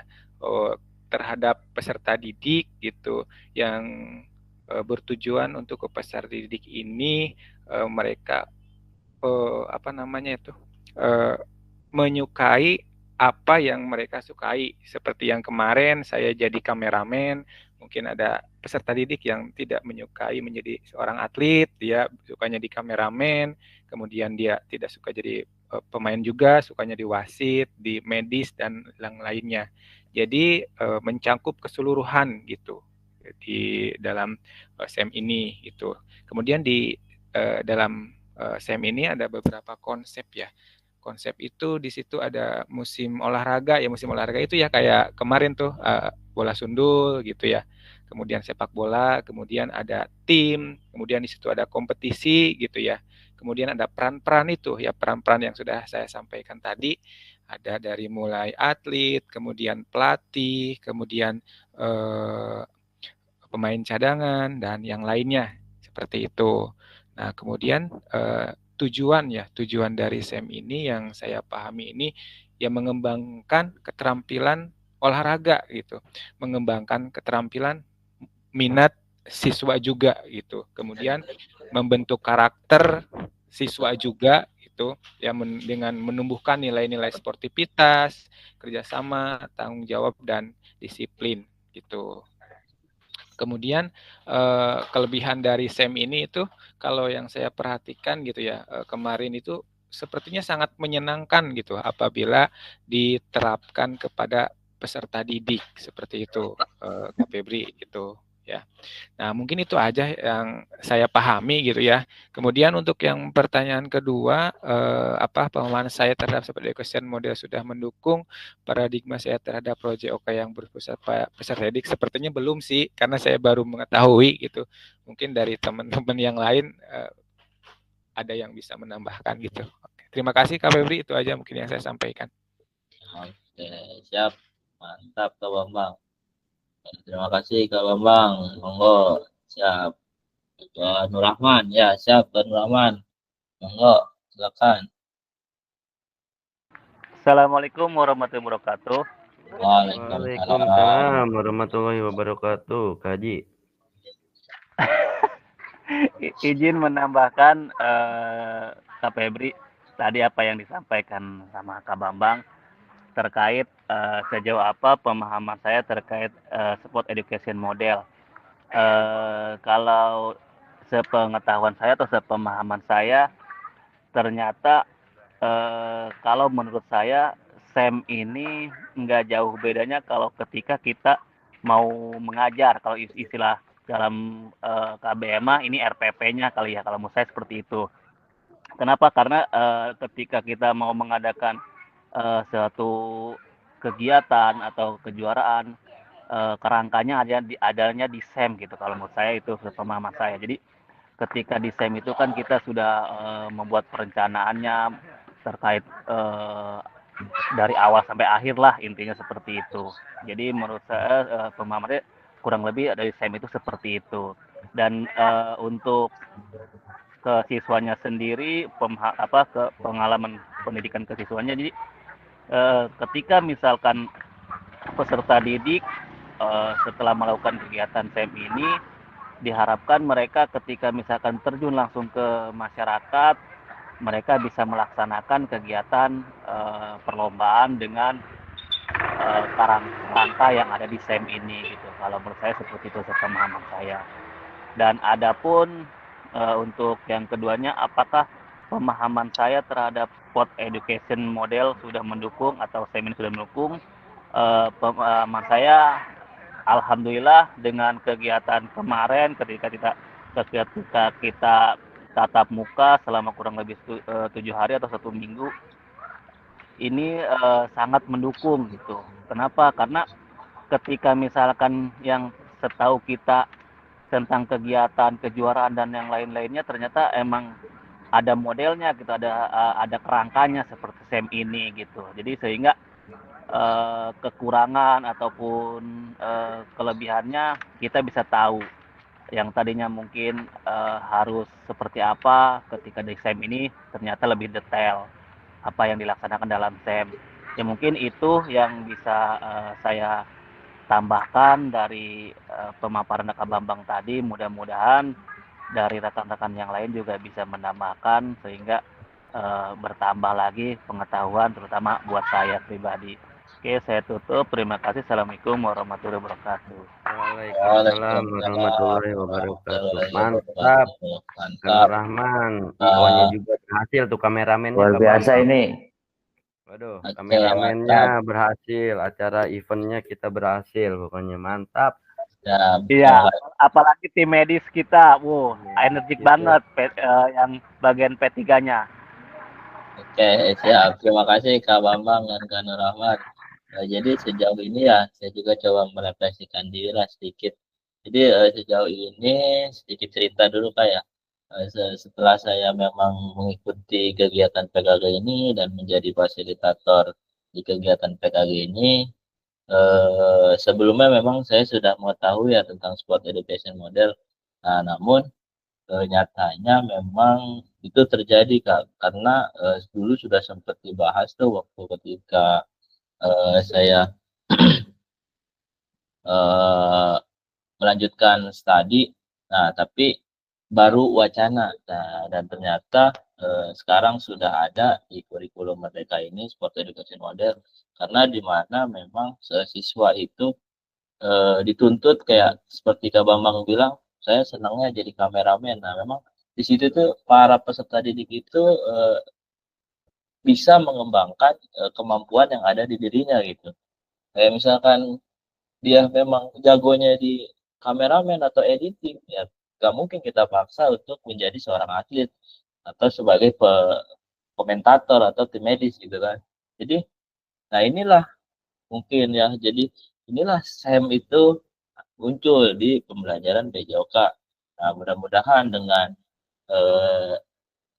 Speaker 6: terhadap peserta didik gitu yang bertujuan untuk ke peserta didik ini mereka menyukai apa yang mereka sukai. Seperti yang kemarin saya jadi kameramen, mungkin ada peserta didik yang tidak menyukai menjadi seorang atlet, dia sukanya di kameramen, kemudian dia tidak suka jadi pemain juga, sukanya di wasit, di medis dan yang lainnya. Jadi mencangkup keseluruhan gitu di dalam SEM ini itu. Kemudian di dalam SEM ini ada beberapa konsep ya. Konsep itu di situ ada musim olahraga ya, musim olahraga itu ya kayak kemarin tuh bola sundul gitu ya. Kemudian sepak bola, kemudian ada tim, kemudian di situ ada kompetisi gitu ya. Kemudian ada peran-peran itu ya, peran-peran yang sudah saya sampaikan tadi. Ada dari mulai atlet, kemudian pelatih, kemudian pemain cadangan dan yang lainnya seperti itu. Nah, kemudian tujuan dari SEM ini yang saya pahami ini ya mengembangkan keterampilan olahraga gitu, mengembangkan keterampilan minat siswa juga gitu. Kemudian membentuk karakter siswa juga itu ya dengan menumbuhkan nilai-nilai sportivitas, kerjasama, tanggung jawab dan disiplin gitu. Kemudian kelebihan dari SEM ini itu kalau yang saya perhatikan gitu ya, kemarin itu sepertinya sangat menyenangkan gitu apabila diterapkan kepada peserta didik seperti itu, Kak Febri gitu ya. Nah, mungkin itu aja yang saya pahami gitu ya. Kemudian untuk yang pertanyaan kedua, pemahaman saya terhadap sport education model sudah mendukung paradigma saya terhadap proyek OK yang berpusat peserta didik? Sepertinya belum sih, karena saya baru mengetahui gitu. Mungkin dari teman-teman yang lain ada yang bisa menambahkan gitu. Oke. Terima kasih Kak Febri, itu aja mungkin yang saya sampaikan.
Speaker 2: Oke, siap. Mantap Kak Bambang. Terima kasih Kak Bambang. Monggo, siap. Nur Rahman, ya siap Nur Rahman. Monggo, silakan.
Speaker 3: Assalamualaikum warahmatullahi wabarakatuh.
Speaker 5: Waalaikumsalam warahmatullahi wabarakatuh, Kak Haji.
Speaker 3: Izin menambahkan Kak Febri tadi apa yang disampaikan sama Kak Bambang terkait sejauh apa pemahaman saya terkait sport education model. Kalau sepengetahuan saya atau sepemahaman saya, ternyata kalau menurut saya SEM ini nggak jauh bedanya kalau ketika kita mau mengajar. Kalau istilah dalam KBMA ini RPP-nya kali ya, kalau menurut saya seperti itu. Kenapa? Karena ketika kita mau mengadakan suatu kegiatan atau kejuaraan, kerangkanya adanya di SEM gitu. Kalau menurut saya itu pemahaman saya. Jadi ketika di SEM itu kan kita sudah membuat perencanaannya terkait dari awal sampai akhir lah, intinya seperti itu. Jadi menurut saya pemahamannya kurang lebih dari SEM itu seperti itu. Dan untuk ke siswanya sendiri, ke pengalaman pendidikan ke siswanya, jadi ketika misalkan peserta didik setelah melakukan kegiatan SEM ini, diharapkan mereka ketika misalkan terjun langsung ke masyarakat, mereka bisa melaksanakan kegiatan perlombaan dengan kerangka yang ada di SEM ini gitu. Kalau menurut saya seperti itu sepemahaman saya. Dan adapun untuk yang keduanya, apakah pemahaman saya terhadap sport education model sudah mendukung atau SEM ini sudah mendukung? Pemahaman saya, alhamdulillah dengan kegiatan kemarin ketika kita tatap muka selama kurang lebih 7 hari atau 1 minggu, ini sangat mendukung gitu. Kenapa? Karena ketika misalkan yang setahu kita tentang kegiatan kejuaraan dan yang lain-lainnya, ternyata emang ada modelnya gitu, ada kerangkanya seperti SEM ini gitu. Jadi sehingga kekurangan ataupun kelebihannya kita bisa tahu. Yang tadinya mungkin harus seperti apa, ketika di SEM ini ternyata lebih detail apa yang dilaksanakan dalam SEM. Ya mungkin itu yang bisa saya tambahkan dari pemaparan Kak Bambang tadi. Mudah-mudahan dari rekan-rekan yang lain juga bisa menambahkan sehingga bertambah lagi pengetahuan, terutama buat saya pribadi. Oke, saya tutup. Terima kasih. Assalamualaikum warahmatullahi wabarakatuh.
Speaker 5: Waalaikumsalam warahmatullahi wabarakatuh. Mantap, Kang Rahman. IO-nya juga berhasil tuh, kameramennya.
Speaker 7: Luar biasa ini.
Speaker 5: Waduh,
Speaker 2: Oke,
Speaker 5: kameramennya berhasil, acara eventnya kita berhasil, pokoknya mantap.
Speaker 2: Ya,
Speaker 3: Iya, apalagi tim medis kita, energik
Speaker 5: gitu.
Speaker 3: banget yang bagian P3-nya.
Speaker 2: Oke, siap. Terima kasih Kak Bambang dan Kak Nur Rahmat. Nah, jadi sejauh ini ya, saya juga coba merefleksikan diri lah sedikit. Jadi sejauh ini sedikit cerita dulu Kak ya. Setelah saya memang mengikuti kegiatan PKG ini dan menjadi fasilitator di kegiatan PKG ini, sebelumnya memang saya sudah mengetahui ya tentang sport education model. Nah, namun nyatanya memang itu terjadi Kak, karena dulu sudah sempat dibahas tuh waktu ketika saya melanjutkan studi. Nah, tapi baru wacana. Nah, dan ternyata sekarang sudah ada di kurikulum Merdeka ini sport education model, karena di mana memang siswa itu dituntut kayak seperti Kak Bambang bilang, saya senangnya jadi kameramen. Nah, memang di situ tuh para peserta didik itu bisa mengembangkan kemampuan yang ada di dirinya gitu. Kayak misalkan dia memang jagonya di kameramen atau editing, ya nggak mungkin kita paksa untuk menjadi seorang atlet atau sebagai komentator atau tim medis gitu kan. Jadi, nah inilah mungkin ya, jadi inilah SEM itu muncul di pembelajaran PJOK. Nah, mudah-mudahan dengan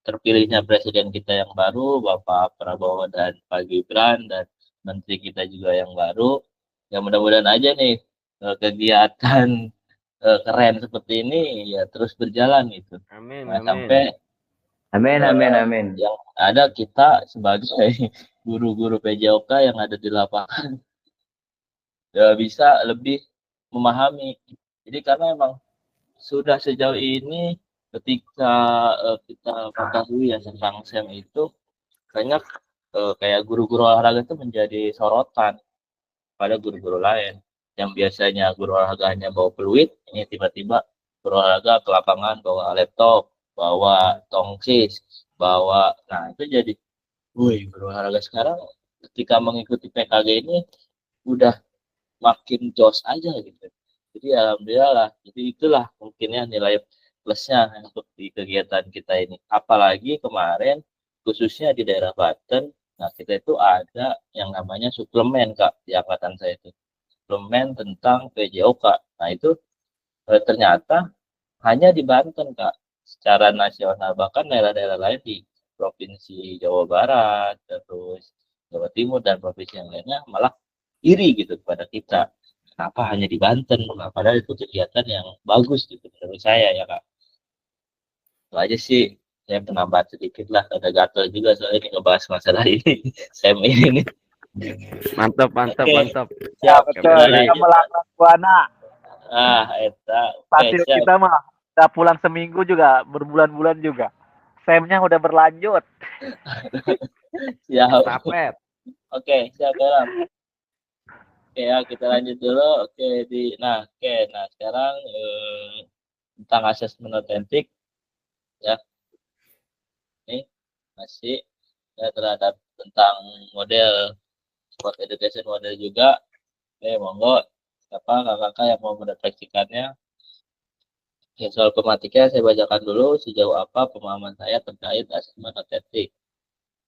Speaker 2: terpilihnya presiden kita yang baru, Bapak Prabowo dan Pak Gibran, dan menteri kita juga yang baru, ya mudah-mudahan aja nih kegiatan keren seperti ini ya terus berjalan gitu.
Speaker 5: Amin,
Speaker 2: Nah,
Speaker 5: amin.
Speaker 2: sampai
Speaker 7: Amin.
Speaker 2: yang ada kita sebagai guru-guru PJOK yang ada di lapangan ya bisa lebih memahami. Jadi karena emang sudah sejauh ini ketika kita mengetahui ya tentang SEM itu banyak kayak guru-guru olahraga itu menjadi sorotan pada guru-guru lain yang biasanya guru olahraga hanya bawa peluit, ini tiba-tiba guru olahraga ke lapangan bawa laptop, bawa tongsis, nah itu jadi, wih, guru olahraga sekarang ketika mengikuti PKG ini udah makin jos aja gitu. Jadi alhamdulillah lah. Jadi itulah mungkinnya nilai plusnya untuk di kegiatan kita ini. Apalagi kemarin khususnya di daerah Banten, nah kita itu ada yang namanya suplemen Kak di angkatan saya itu. Suplemen tentang PJOK. Nah itu ternyata hanya di Banten Kak. Secara nasional bahkan daerah-daerah lain di Provinsi Jawa Barat, terus Jawa Timur dan provinsi yang lainnya malah iri gitu kepada kita. Kenapa hanya di Banten? Nah, padahal itu kegiatan yang bagus gitu menurut saya ya Kak. Itu aja sih. Saya penambahan sedikit lah. Ada gatel juga soalnya ngebahas masalah ini. Saya ini nih.
Speaker 5: Mantap, mantap,
Speaker 2: Oke.
Speaker 5: mantap.
Speaker 2: Siap.
Speaker 3: Betul,
Speaker 5: Kembali.
Speaker 3: kita melangkah buana.
Speaker 2: Eta.
Speaker 3: Pasti
Speaker 2: Oke, siap.
Speaker 3: kita mah udah pulang seminggu juga, berbulan-bulan juga. Semnya udah berlanjut.
Speaker 2: Siap.
Speaker 5: Estafet.
Speaker 2: Oke, siap Garam. Oke ya, kita lanjut dulu. Oke, nah sekarang tentang asesmen otentik ya. Ini masih ya, terhadap tentang model sport education model juga. Oke, monggo siapa kakak-kakak yang mau merefleksikannya. Oke, soal pematiknya saya bacakan dulu sejauh apa pemahaman saya terkait asesmen otentik.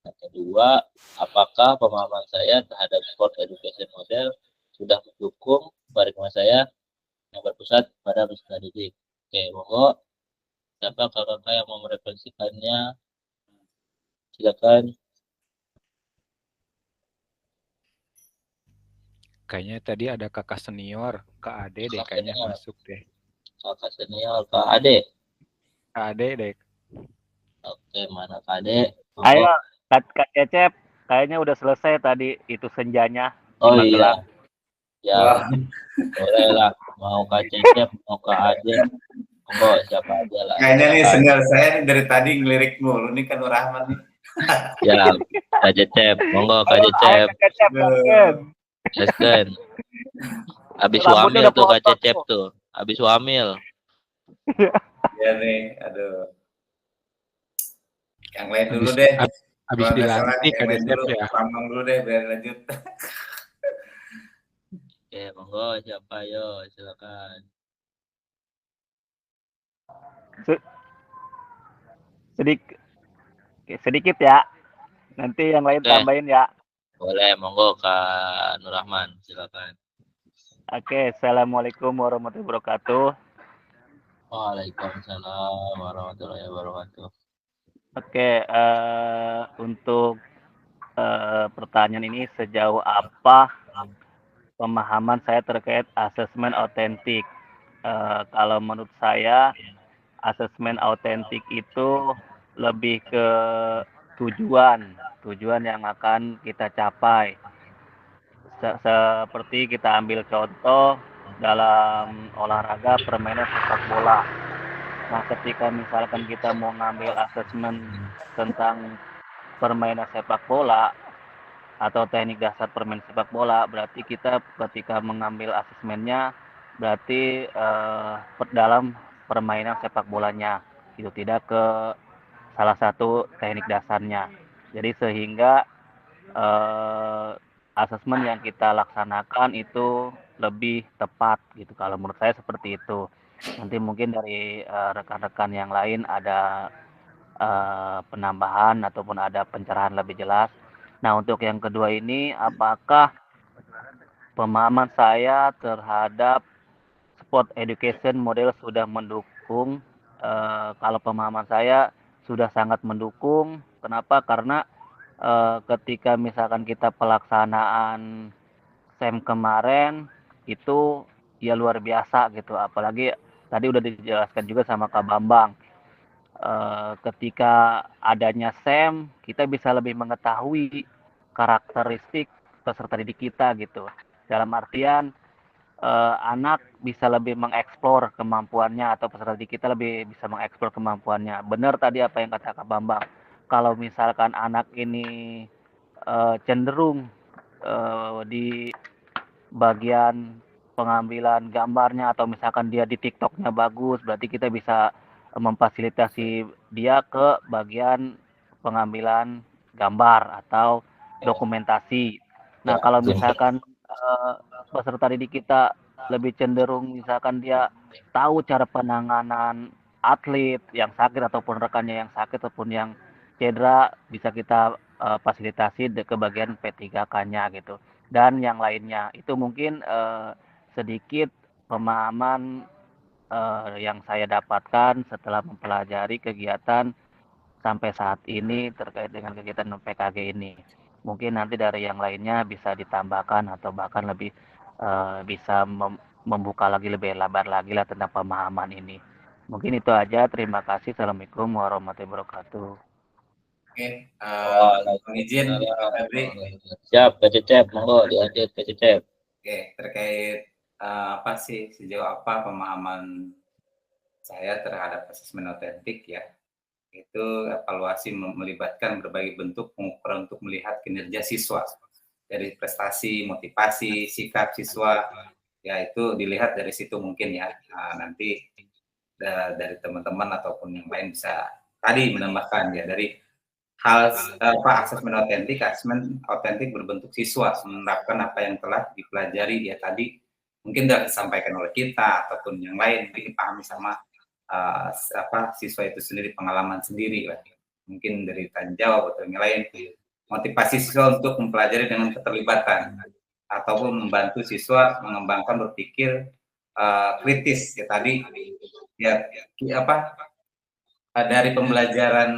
Speaker 2: Yang kedua, apakah pemahaman saya terhadap sport education model sudah mendukung paradigma saya yang berpusat pada peserta didik. Oke, monggo siapa kakak-kakak yang mau merefleksikannya, silakan.
Speaker 6: Kayaknya tadi ada kakak senior, Kak Ade deh
Speaker 2: Kakak
Speaker 6: kayaknya
Speaker 2: senior.
Speaker 6: masuk deh.
Speaker 2: Kakak senior, Kak Ade.
Speaker 6: Kak Ade deh.
Speaker 2: Oke, mana Kak Ade? Monggo.
Speaker 3: Ayo, Kak Cecep, kayaknya udah selesai tadi itu senjanya di
Speaker 2: Oh
Speaker 3: Magelang.
Speaker 2: iya. Ya,
Speaker 4: Wah,
Speaker 2: boleh lah. Mau Kak Cecep, mau Kak Ade. Monggo, siapa aja lah.
Speaker 4: kayaknya nih
Speaker 2: Silakan.
Speaker 4: senior saya nih dari tadi ngelirik mulu nih kan Nur Rahman nih.
Speaker 2: Ya, Kak Cecep. Monggo Kak
Speaker 3: Ayo,
Speaker 2: Cecep.
Speaker 3: Kak Cecep, Kak.
Speaker 2: Yesken. Habis
Speaker 3: Rambutnya
Speaker 2: wamil
Speaker 3: udah
Speaker 2: tuh Kak
Speaker 3: potong
Speaker 2: Cecep
Speaker 3: tuh.
Speaker 2: tuh. Habis wamil.
Speaker 4: Ya nih, aduh. Yang lain dulu
Speaker 6: Habis
Speaker 4: deh.
Speaker 6: habis
Speaker 4: Kalau nggak salah,
Speaker 6: dilantik
Speaker 4: yang
Speaker 6: Kak
Speaker 4: lain
Speaker 6: Cecep
Speaker 4: dulu.
Speaker 6: ya.
Speaker 4: Bambang dulu deh, biar lanjut.
Speaker 2: Oke, monggo siapa yo, silakan.
Speaker 3: Sedikit ya. Nanti yang lain
Speaker 2: Oke.
Speaker 3: tambahin ya.
Speaker 2: Boleh, monggo Kak Nur Rahman, silakan.
Speaker 3: Oke, assalamualaikum warahmatullahi wabarakatuh.
Speaker 2: Waalaikumsalam warahmatullahi wabarakatuh.
Speaker 3: Oke, untuk pertanyaan ini sejauh apa pemahaman saya terkait asesmen autentik? Kalau menurut saya, asesmen autentik itu lebih ke tujuan yang akan kita capai. Seperti kita ambil contoh dalam olahraga permainan sepak bola. Nah, ketika misalkan kita mau ngambil asesmen tentang permainan sepak bola atau teknik dasar permainan sepak bola, berarti kita ketika mengambil asesmennya berarti dalam permainan sepak bolanya, itu tidak ke salah satu teknik dasarnya. Jadi sehingga asesmen yang kita laksanakan itu lebih tepat gitu. Kalau menurut saya seperti itu. Nanti mungkin dari rekan-rekan yang lain ada penambahan ataupun ada pencerahan lebih jelas. Nah, untuk yang kedua ini, apakah pemahaman saya terhadap sport education model sudah mendukung? Kalau pemahaman saya sudah sangat mendukung. Kenapa? Karena ketika misalkan kita pelaksanaan SEM kemarin itu ya luar biasa gitu. Apalagi tadi udah dijelaskan juga sama Kak Bambang. Ketika adanya SEM, kita bisa lebih mengetahui karakteristik peserta didik kita gitu. Dalam artian anak bisa lebih mengeksplor kemampuannya atau peserta didik kita lebih bisa mengeksplor kemampuannya. Benar tadi apa yang kata Kak Bambang. Kalau misalkan anak ini cenderung di bagian pengambilan gambarnya atau misalkan dia di TikToknya bagus, berarti kita bisa memfasilitasi dia ke bagian pengambilan gambar atau dokumentasi. Nah, kalau misalkan peserta didik kita lebih cenderung misalkan dia tahu cara penanganan atlet yang sakit ataupun rekannya yang sakit ataupun yang cedera, bisa kita fasilitasi ke bagian P3K-nya gitu. Dan yang lainnya itu mungkin sedikit pemahaman yang saya dapatkan setelah mempelajari kegiatan sampai saat ini terkait dengan kegiatan PKG ini. Mungkin nanti dari yang lainnya bisa ditambahkan atau bahkan lebih bisa membuka lagi lebih lebar lagi lah tentang pemahaman ini. Mungkin itu aja. Terima kasih. Assalamualaikum warahmatullahi wabarakatuh.
Speaker 4: Oke, mohon izin Pak Febri.
Speaker 2: Siap, Kak Cecep, monggo dilanjut Kak Cecep.
Speaker 4: Oke, terkait apa sih sejauh apa pemahaman saya terhadap asesmen otentik ya, itu evaluasi melibatkan berbagai bentuk pengukuran untuk melihat kinerja siswa dari prestasi, motivasi, sikap siswa, ya itu dilihat dari situ mungkin ya. Nanti dari teman-teman ataupun yang lain bisa tadi menambahkan ya dari hal asesmen otentik berbentuk siswa menerapkan apa yang telah dipelajari ya tadi mungkin sudah disampaikan oleh kita ataupun yang lain dipahami sama siswa itu sendiri, pengalaman sendiri lah, mungkin dari tanya jawab atau yang lain, motivasi siswa untuk mempelajari dengan keterlibatan ataupun membantu siswa mengembangkan berpikir kritis ya tadi ya dari pembelajaran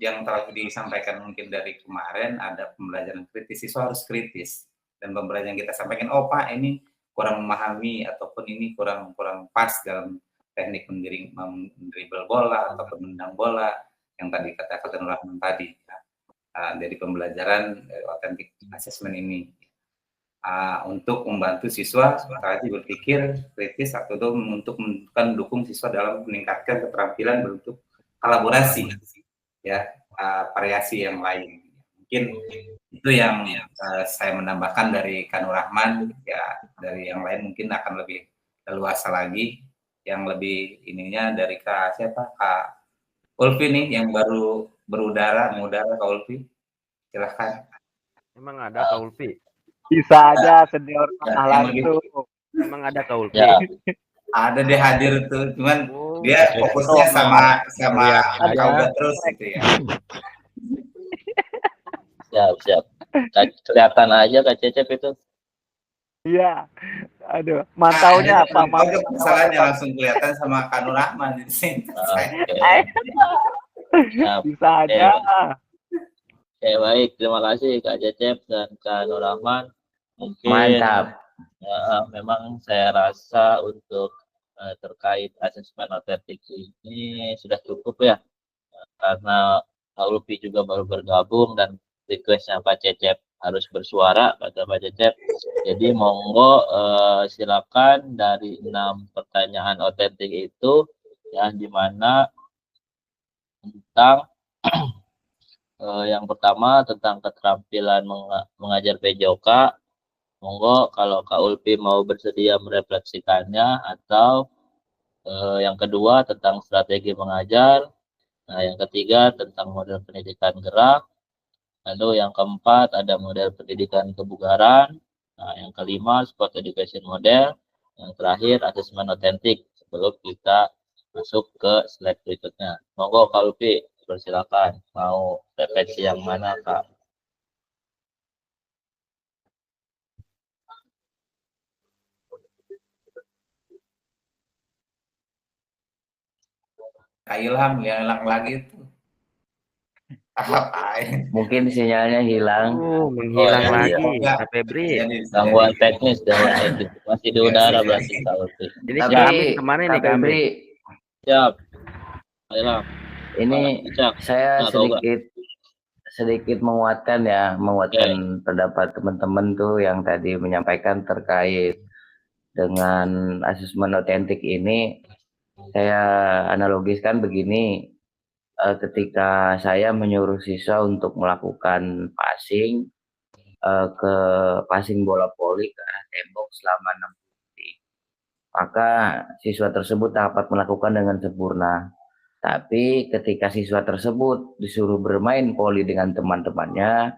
Speaker 4: yang telah disampaikan mungkin dari kemarin, ada pembelajaran kritis, siswa harus kritis, dan pembelajaran kita sampaikan, oh Pak ini kurang memahami ataupun ini kurang pas dalam teknik mendribble bola atau menendang bola yang tadi kata Nur Rahman tadi dari pembelajaran authentic assessment ini untuk membantu siswa tadi berpikir kritis atau untuk mendukung siswa dalam meningkatkan keterampilan bentuk kolaborasi ya, variasi yang lain. Mungkin itu yang saya menambahkan dari Kanur Rahman ya, dari yang lain mungkin akan lebih leluasa lagi, yang lebih ininya dari Kak Ulfi nih yang baru mengudara Kak Ulfi, silahkan.
Speaker 5: Emang ada Kak Ulfi?
Speaker 3: Bisa aja senior tengah langsung.
Speaker 5: Emang ada Kak Ulfi?
Speaker 2: Ya.
Speaker 3: Ada
Speaker 4: deh hadir tuh, cuman dia fokusnya sama udah terus gitu ya.
Speaker 2: Siap. Kelihatan aja Kak Cecep itu.
Speaker 3: Iya. Aduh, mantaunya apa?
Speaker 4: Masalahnya langsung kelihatan sama Kanur Rahman di sini.
Speaker 3: Bisa aja.
Speaker 2: Oke, baik. Terima kasih Kak Cecep dan Kak Nur Rahman. Mungkin
Speaker 7: Mantap.
Speaker 2: Memang saya rasa untuk terkait asesmen otentik ini sudah cukup ya, karena Kak Ulfi juga baru bergabung dan requestnya Pak Cecep harus bersuara, kata Pak Cecep. Jadi monggo silakan dari 6 pertanyaan otentik itu yang dimana tentang yang pertama tentang keterampilan mengajar PJOK. Monggo kalau Kak Ulfi mau bersedia merefleksikannya, atau yang kedua tentang strategi mengajar. Nah, yang ketiga tentang model pendidikan gerak. Lalu yang keempat ada model pendidikan kebugaran. Nah, yang kelima sport education model. Yang terakhir asesmen otentik. Sebelum kita masuk ke slide berikutnya. Monggo Kak Ulfi, persilakan. Mau refleksi yang mana Kak?
Speaker 4: Kak Ilham yang hilang lagi tuh.
Speaker 7: Mungkin sinyalnya hilang.
Speaker 5: Menghilang
Speaker 2: Oh,
Speaker 5: lagi,
Speaker 4: iya.
Speaker 5: Kak Febri.
Speaker 2: Gangguan teknis masih di udara berarti Kak Ulfi.
Speaker 5: Jadi
Speaker 7: Tapi
Speaker 5: kami kemana nih
Speaker 7: Kak
Speaker 5: kami?
Speaker 7: Febri,
Speaker 2: Siap. Ayolah.
Speaker 7: ini saya sedikit menguatkan pendapat teman-teman tuh yang tadi menyampaikan terkait dengan asesmen otentik ini. Saya analogiskan begini, ketika saya menyuruh siswa untuk melakukan passing bola voli ke arah tembok selama 6 detik, maka siswa tersebut dapat melakukan dengan sempurna. Tapi ketika siswa tersebut disuruh bermain voli dengan teman-temannya,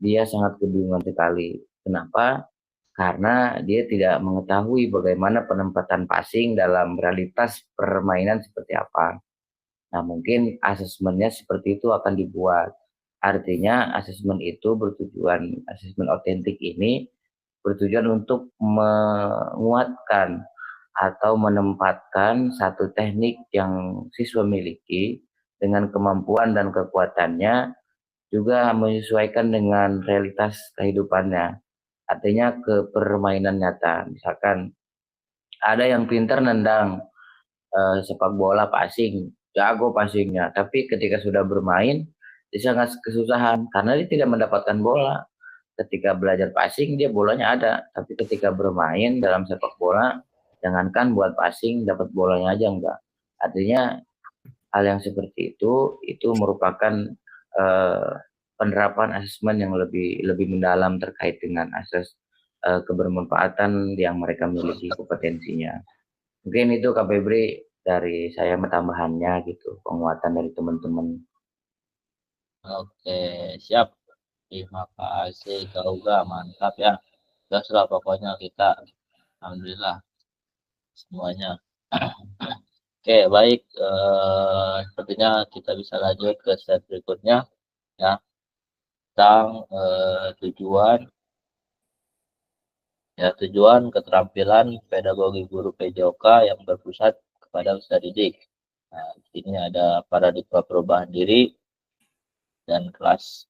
Speaker 7: dia sangat kebingungan sekali. Kenapa? karena dia tidak mengetahui bagaimana penempatan passing dalam realitas permainan seperti apa. Nah, mungkin asesmennya seperti itu akan dibuat. Artinya asesmen itu bertujuan, asesmen otentik ini bertujuan untuk menguatkan atau menempatkan satu teknik yang siswa miliki dengan kemampuan dan kekuatannya, juga menyesuaikan dengan realitas kehidupannya. Artinya ke permainan nyata. Misalkan ada yang pintar nendang sepak bola passing, jago passingnya, tapi ketika sudah bermain dia sangat kesusahan karena dia tidak mendapatkan bola. Ketika belajar passing dia bolanya ada, tapi ketika bermain dalam sepak bola, jangankan buat passing, dapat bolanya aja enggak. Artinya hal yang seperti itu merupakan eh, penerapan asesmen yang lebih mendalam terkait dengan asas kebermanfaatan yang mereka miliki kompetensinya. Mungkin itu Kak Febri dari saya tambahannya gitu, penguatan dari teman-teman.
Speaker 2: Oke, siap. Terima kasih Kak Uga, mantap ya. Gas lah pokoknya kita. Alhamdulillah semuanya. Oke, baik. Sepertinya kita bisa lanjut ke slide berikutnya ya, tentang tujuan keterampilan pedagogi guru PJOK yang berpusat kepada peserta didik. Nah, di sini ada paradigma perubahan diri dan kelas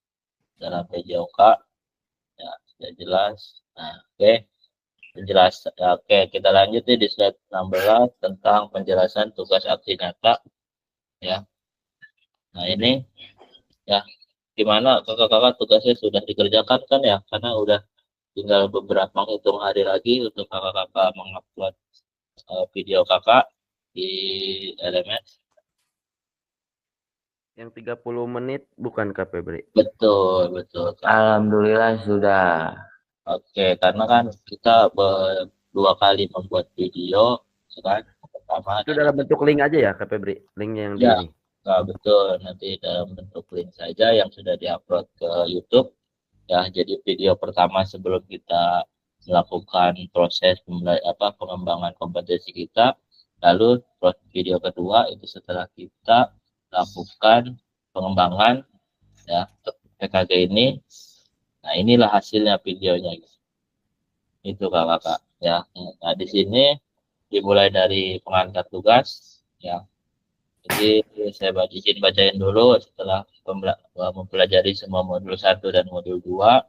Speaker 2: dalam PJOK. Ya, sudah jelas. Nah, oke. Penjelasan. Oke, kita lanjut nih di slide 16 tentang penjelasan tugas aksi nyata. Ya. Nah, ini ya, gimana kakak-kakak tugasnya sudah dikerjakan kan ya? Karena udah tinggal beberapa hitung hari lagi untuk kakak-kakak mengupload video kakak di LMS.
Speaker 5: Yang 30 menit bukan Kak Febri?
Speaker 2: Betul, betul.
Speaker 7: Alhamdulillah sudah.
Speaker 2: Oke, karena kan kita dua kali membuat video, kan? Pertama
Speaker 5: Itu dalam bentuk link aja ya Kak Febri? Linknya yang di
Speaker 2: ya,
Speaker 5: ini.
Speaker 2: nah, betul. Nanti dalam bentuk link saja yang sudah diupload ke YouTube. Ya, jadi video pertama sebelum kita melakukan proses pengembangan kompetensi kita, lalu video kedua itu setelah kita lakukan pengembangan ya PKG ini. Nah, inilah hasilnya videonya gitu. Itu kakak ya. Nah, di sini dimulai dari pengangkat tugas ya. Jadi saya izin bacain dulu setelah mempelajari semua modul 1 dan modul 2.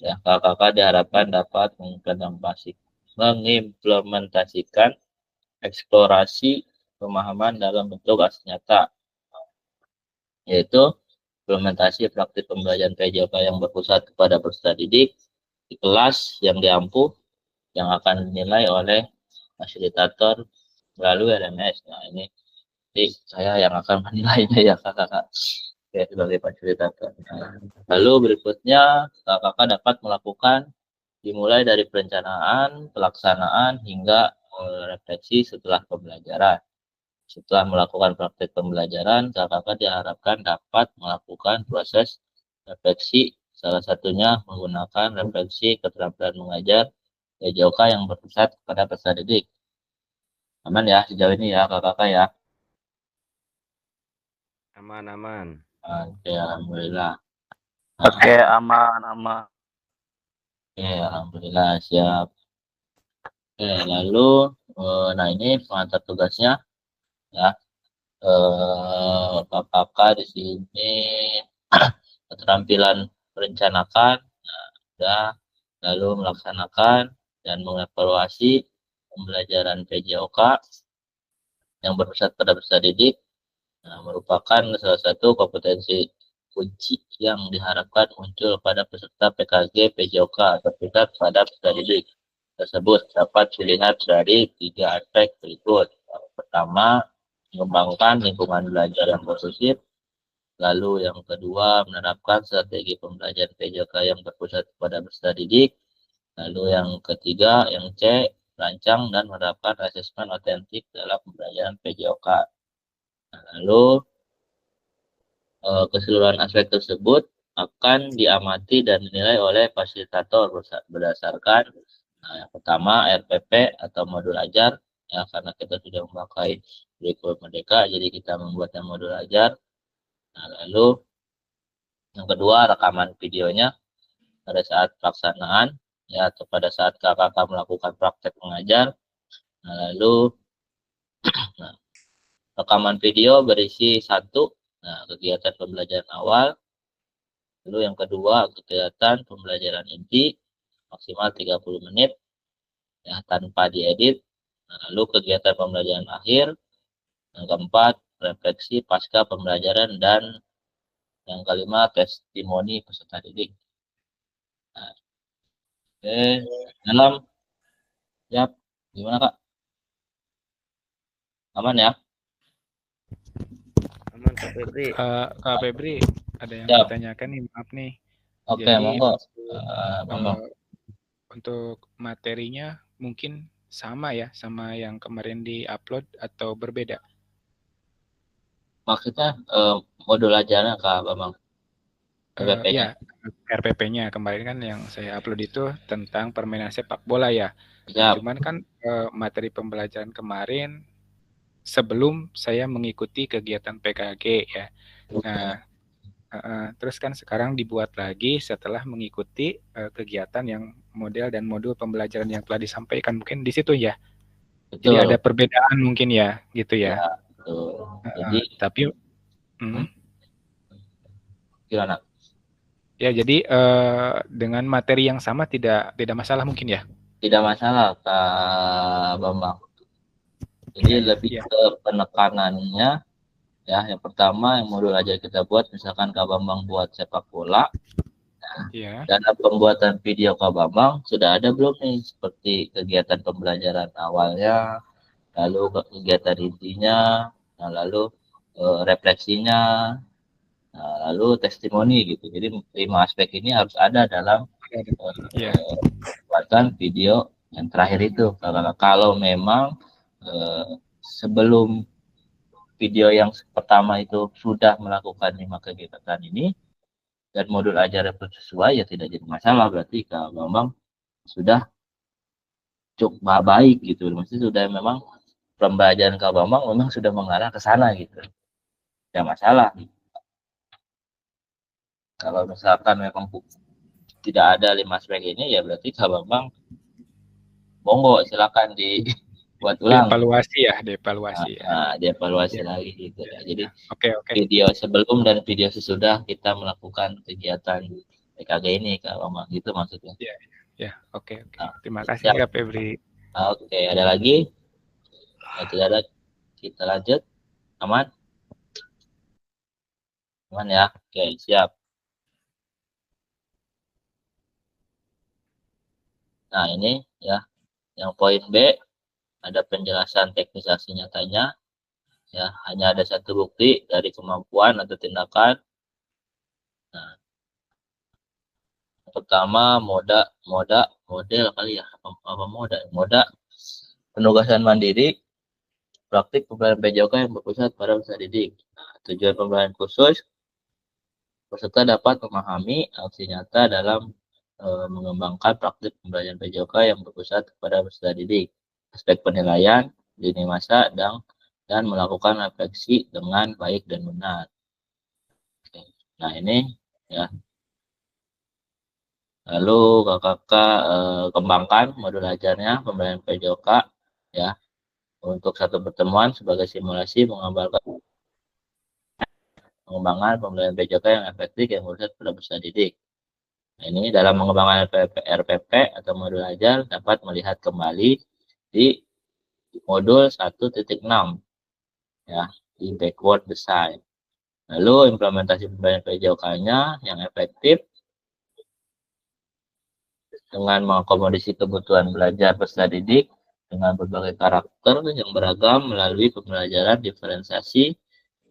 Speaker 2: Ya, kakak diharapkan dapat mengimplementasikan eksplorasi pemahaman dalam bentuk aksi nyata, yaitu implementasi praktik pembelajaran PJOK yang berpusat kepada peserta didik di kelas yang diampu yang akan dinilai oleh fasilitator melalui LMS. Nah, ini saya yang akan menilainya ya kakak sebagai fasilitator. Nah, lalu berikutnya kakak dapat melakukan dimulai dari perencanaan, pelaksanaan hingga refleksi setelah pembelajaran. Setelah melakukan praktek pembelajaran, kakak diharapkan dapat melakukan proses refleksi, salah satunya menggunakan refleksi keterampilan mengajar PJOK yang berpusat kepada peserta didik. Aman ya sejauh ini ya kakak ya?
Speaker 5: Aman.
Speaker 2: Oke, alhamdulillah.
Speaker 3: Oke, aman.
Speaker 2: Oke, alhamdulillah siap. Oke, lalu nah ini pengantar tugasnya ya. Kakak di sini keterampilan merencanakan, nah, lalu melaksanakan dan mengevaluasi pembelajaran PJOK yang berpusat pada peserta didik. Nah, merupakan salah satu kompetensi kunci yang diharapkan muncul pada peserta PKG PJOK terpusat pada peserta didik tersebut dapat dilihat dari 3 aspek berikut. Yang pertama, mengembangkan lingkungan belajar yang kondusif. Lalu yang kedua, menerapkan strategi pembelajaran PJOK yang berpusat pada peserta didik. Lalu yang ketiga, yang C, rancang dan menerapkan asesmen otentik dalam pembelajaran PJOK. Lalu keseluruhan aspek tersebut akan diamati dan dinilai oleh fasilitator berdasarkan Nah, yang pertama RPP atau modul ajar, ya karena kita sudah memakai kurikulum Merdeka, jadi kita membuatnya modul ajar. Nah, lalu yang kedua rekaman videonya pada saat pelaksanaan, ya atau pada saat kakak melakukan praktek mengajar. Nah, lalu nah, rekaman video berisi satu, kegiatan pembelajaran awal. Lalu yang kedua, kegiatan pembelajaran inti maksimal 30 menit ya tanpa diedit. Nah, lalu kegiatan pembelajaran akhir. Yang keempat, refleksi pasca pembelajaran, dan yang kelima, testimoni peserta didik. Nah, oke, dalam siap. Gimana Kak? Aman ya?
Speaker 5: Aman Kak Febri.
Speaker 6: Kak Febri, ada yang
Speaker 2: Siap.
Speaker 6: ditanyakan nih, maaf nih.
Speaker 2: Oke,
Speaker 6: Jadi
Speaker 2: monggo.
Speaker 6: untuk, untuk materinya mungkin sama ya, sama yang kemarin di-upload atau berbeda?
Speaker 2: Maksudnya modul ajarnya Kak Bambang?
Speaker 6: Ya, RPP-nya kemarin kan yang saya upload itu tentang permainan sepak bola ya.
Speaker 2: Siap.
Speaker 6: Cuman kan materi pembelajaran kemarin sebelum saya mengikuti kegiatan PKG ya. Nah, terus kan sekarang dibuat lagi setelah mengikuti kegiatan yang model dan modul pembelajaran yang telah disampaikan, mungkin di situ ya.
Speaker 2: Betul.
Speaker 6: Jadi ada perbedaan mungkin ya, gitu ya.
Speaker 2: Ya, betul. Jadi
Speaker 6: tapi
Speaker 2: gimana?
Speaker 6: ya jadi dengan materi yang sama tidak masalah mungkin ya.
Speaker 2: Tidak masalah Kak Bambang. Jadi lebih ke penekanannya ya. Yang pertama yang modul aja kita buat, misalkan Kak Bambang buat sepak bola. Dalam pembuatan video Kak Bambang sudah ada belum nih seperti kegiatan pembelajaran awalnya, lalu kegiatan intinya, nah lalu refleksinya, nah lalu testimoni gitu. Jadi 5 aspek ini harus ada dalam pembuatan video yang terakhir itu. Kalau memang sebelum video yang pertama itu sudah melakukan 5 kegiatan ini dan modul ajarnya sesuai, ya tidak jadi masalah. Berarti Kak Bambang sudah cukup baik gitu. Maksudnya sudah memang pembelajaran Kak Bambang memang sudah mengarah ke sana gitu. Tidak masalah. Kalau misalkan memang tidak ada 5 aspek ini, ya berarti Kak Bambang monggo silakan dibuat ulang.
Speaker 6: Dievaluasi.
Speaker 2: Dievaluasi lagi gitu ya. Jadi
Speaker 6: Oke.
Speaker 2: video sebelum dan video sesudah kita melakukan kegiatan PKG ini Kak Bambang, gitu maksudnya.
Speaker 6: Ya, oke. Terima kasih Kak Febri.
Speaker 2: Oke, ada lagi? Tidak ada, kita lanjut. Aman? Aman ya? Oke, siap. Nah, ini ya, yang poin B, ada penjelasan teknisasi nyatanya. Ya, hanya ada satu bukti dari kemampuan atau tindakan. Nah, pertama model kali ya, moda penugasan mandiri, praktik pembelajaran PJOK yang berpusat pada peserta didik. Nah, tujuan pembelajaran khusus, peserta dapat memahami aksi nyata dalam mengembangkan praktik pembelajaran PJOK yang berpusat kepada peserta didik, aspek penilaian, lini masa, dan melakukan refleksi dengan baik dan benar. Oke. Nah ini ya. Lalu kakak kembangkan modul ajarnya pembelajaran PJOK ya untuk satu pertemuan sebagai simulasi pengembangan pembelajaran PJOK yang efektif yang berpusat pada peserta didik. Nah, ini dalam mengembangkan RPP atau modul ajar dapat melihat kembali di modul 1.6 ya, di backward design. Lalu implementasi pembelajaran PJOK-nya yang efektif dengan mengakomodasi kebutuhan belajar peserta didik dengan berbagai karakter yang beragam melalui pembelajaran diferensiasi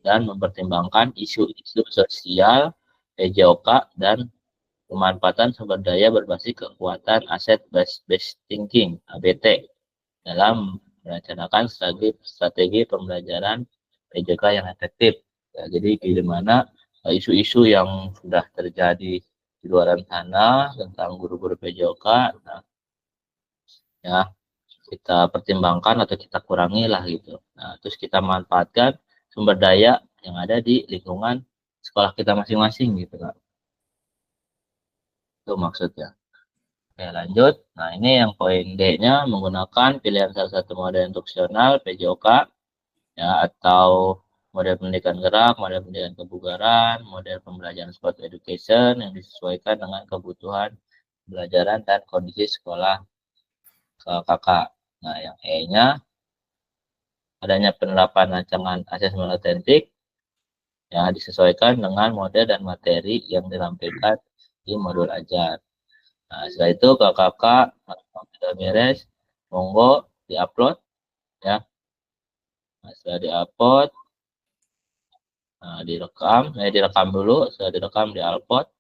Speaker 2: dan mempertimbangkan isu-isu sosial PJOK dan pemanfaatan sumber daya berbasis kekuatan aset based thinking ABT dalam merencanakan strategi pembelajaran PJOK yang efektif. Ya, jadi di mana isu-isu yang sudah terjadi di luar sana tentang guru-guru PJOK, nah, ya kita pertimbangkan atau kita kurangi lah gitu. Nah, terus kita manfaatkan sumber daya yang ada di lingkungan sekolah kita masing-masing gitu kan. Itu maksudnya. Oke, lanjut. Nah, ini yang poin D-nya menggunakan pilihan salah satu model instruksional PJOK ya, atau model pendidikan gerak, model pendidikan kebugaran, model pembelajaran sport education yang disesuaikan dengan kebutuhan pembelajaran dan kondisi sekolah kakak. Nah, yang E-nya adanya penerapan rancangan asesmen otentik yang disesuaikan dengan model dan materi yang ditampilkan di modul ajar. Nah, setelah itu kakak sudah beres, monggo diupload ya. Nah, setelah diupload, direkam dulu, setelah direkam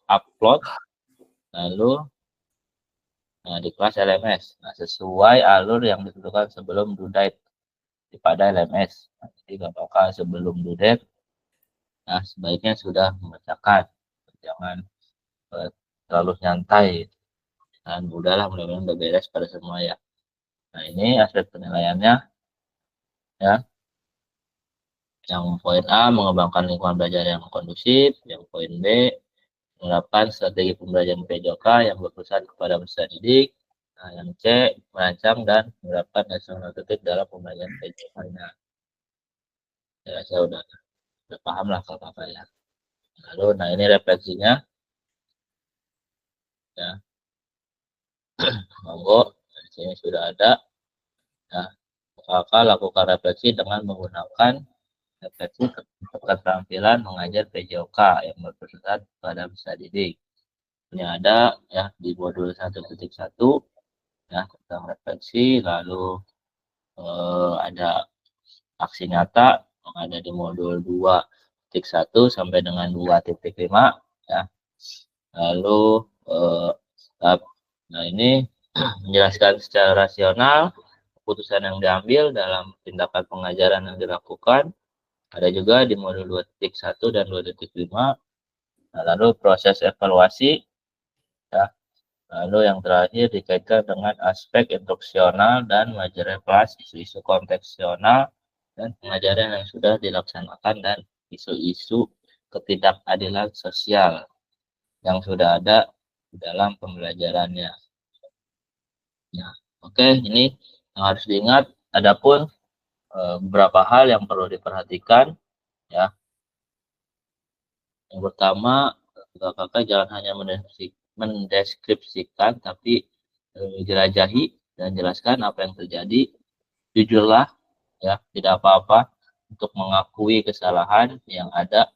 Speaker 2: upload, lalu di kelas LMS. Nah, sesuai alur yang ditentukan sebelum due date pada LMS. Nah, jadi kakak sebelum due date, nah sebaiknya sudah membacakan, jangan terlalu nyantai. Dan udahlah, mudah-mudahan udah beres pada semua ya. Nah, ini aspek penilaiannya ya. Yang poin A, mengembangkan lingkungan belajar yang kondusif. Yang poin B, menerapkan strategi pembelajaran PJOK yang berpusat kepada peserta didik. Nah, yang C, merancang dan menerapkan nasional otentik dalam pembelajaran PJOK-nya. Ya, saya udah paham lah kakak ya. Lalu, nah ini refleksinya. Ya, monggo, di sini sudah ada. Ya, kakak lakukan refleksi dengan menggunakan refleksi keterampilan mengajar PJOK yang berpusat pada peserta didik. Ini ada ya di modul 1.1 ya tentang refleksi, lalu ada aksi nyata yang ada di modul 2.1 sampai dengan 2.5 ya. Lalu nah ini menjelaskan secara rasional keputusan yang diambil dalam tindakan pengajaran yang dilakukan. Ada juga di modul 2.1 dan 2.5. Nah, lalu proses evaluasi ya. Lalu yang terakhir dikaitkan dengan aspek instruksional dan mengajar kelas, isu-isu konteksional dan pengajaran yang sudah dilaksanakan, dan isu-isu ketidakadilan sosial yang sudah ada di dalam pembelajarannya. Ya, oke, ini yang harus diingat. Adapun beberapa hal yang perlu diperhatikan ya. Yang pertama, kakak jangan hanya mendeskripsikan, tapi jelajahi dan jelaskan apa yang terjadi. Jujurlah ya, tidak apa-apa untuk mengakui kesalahan yang ada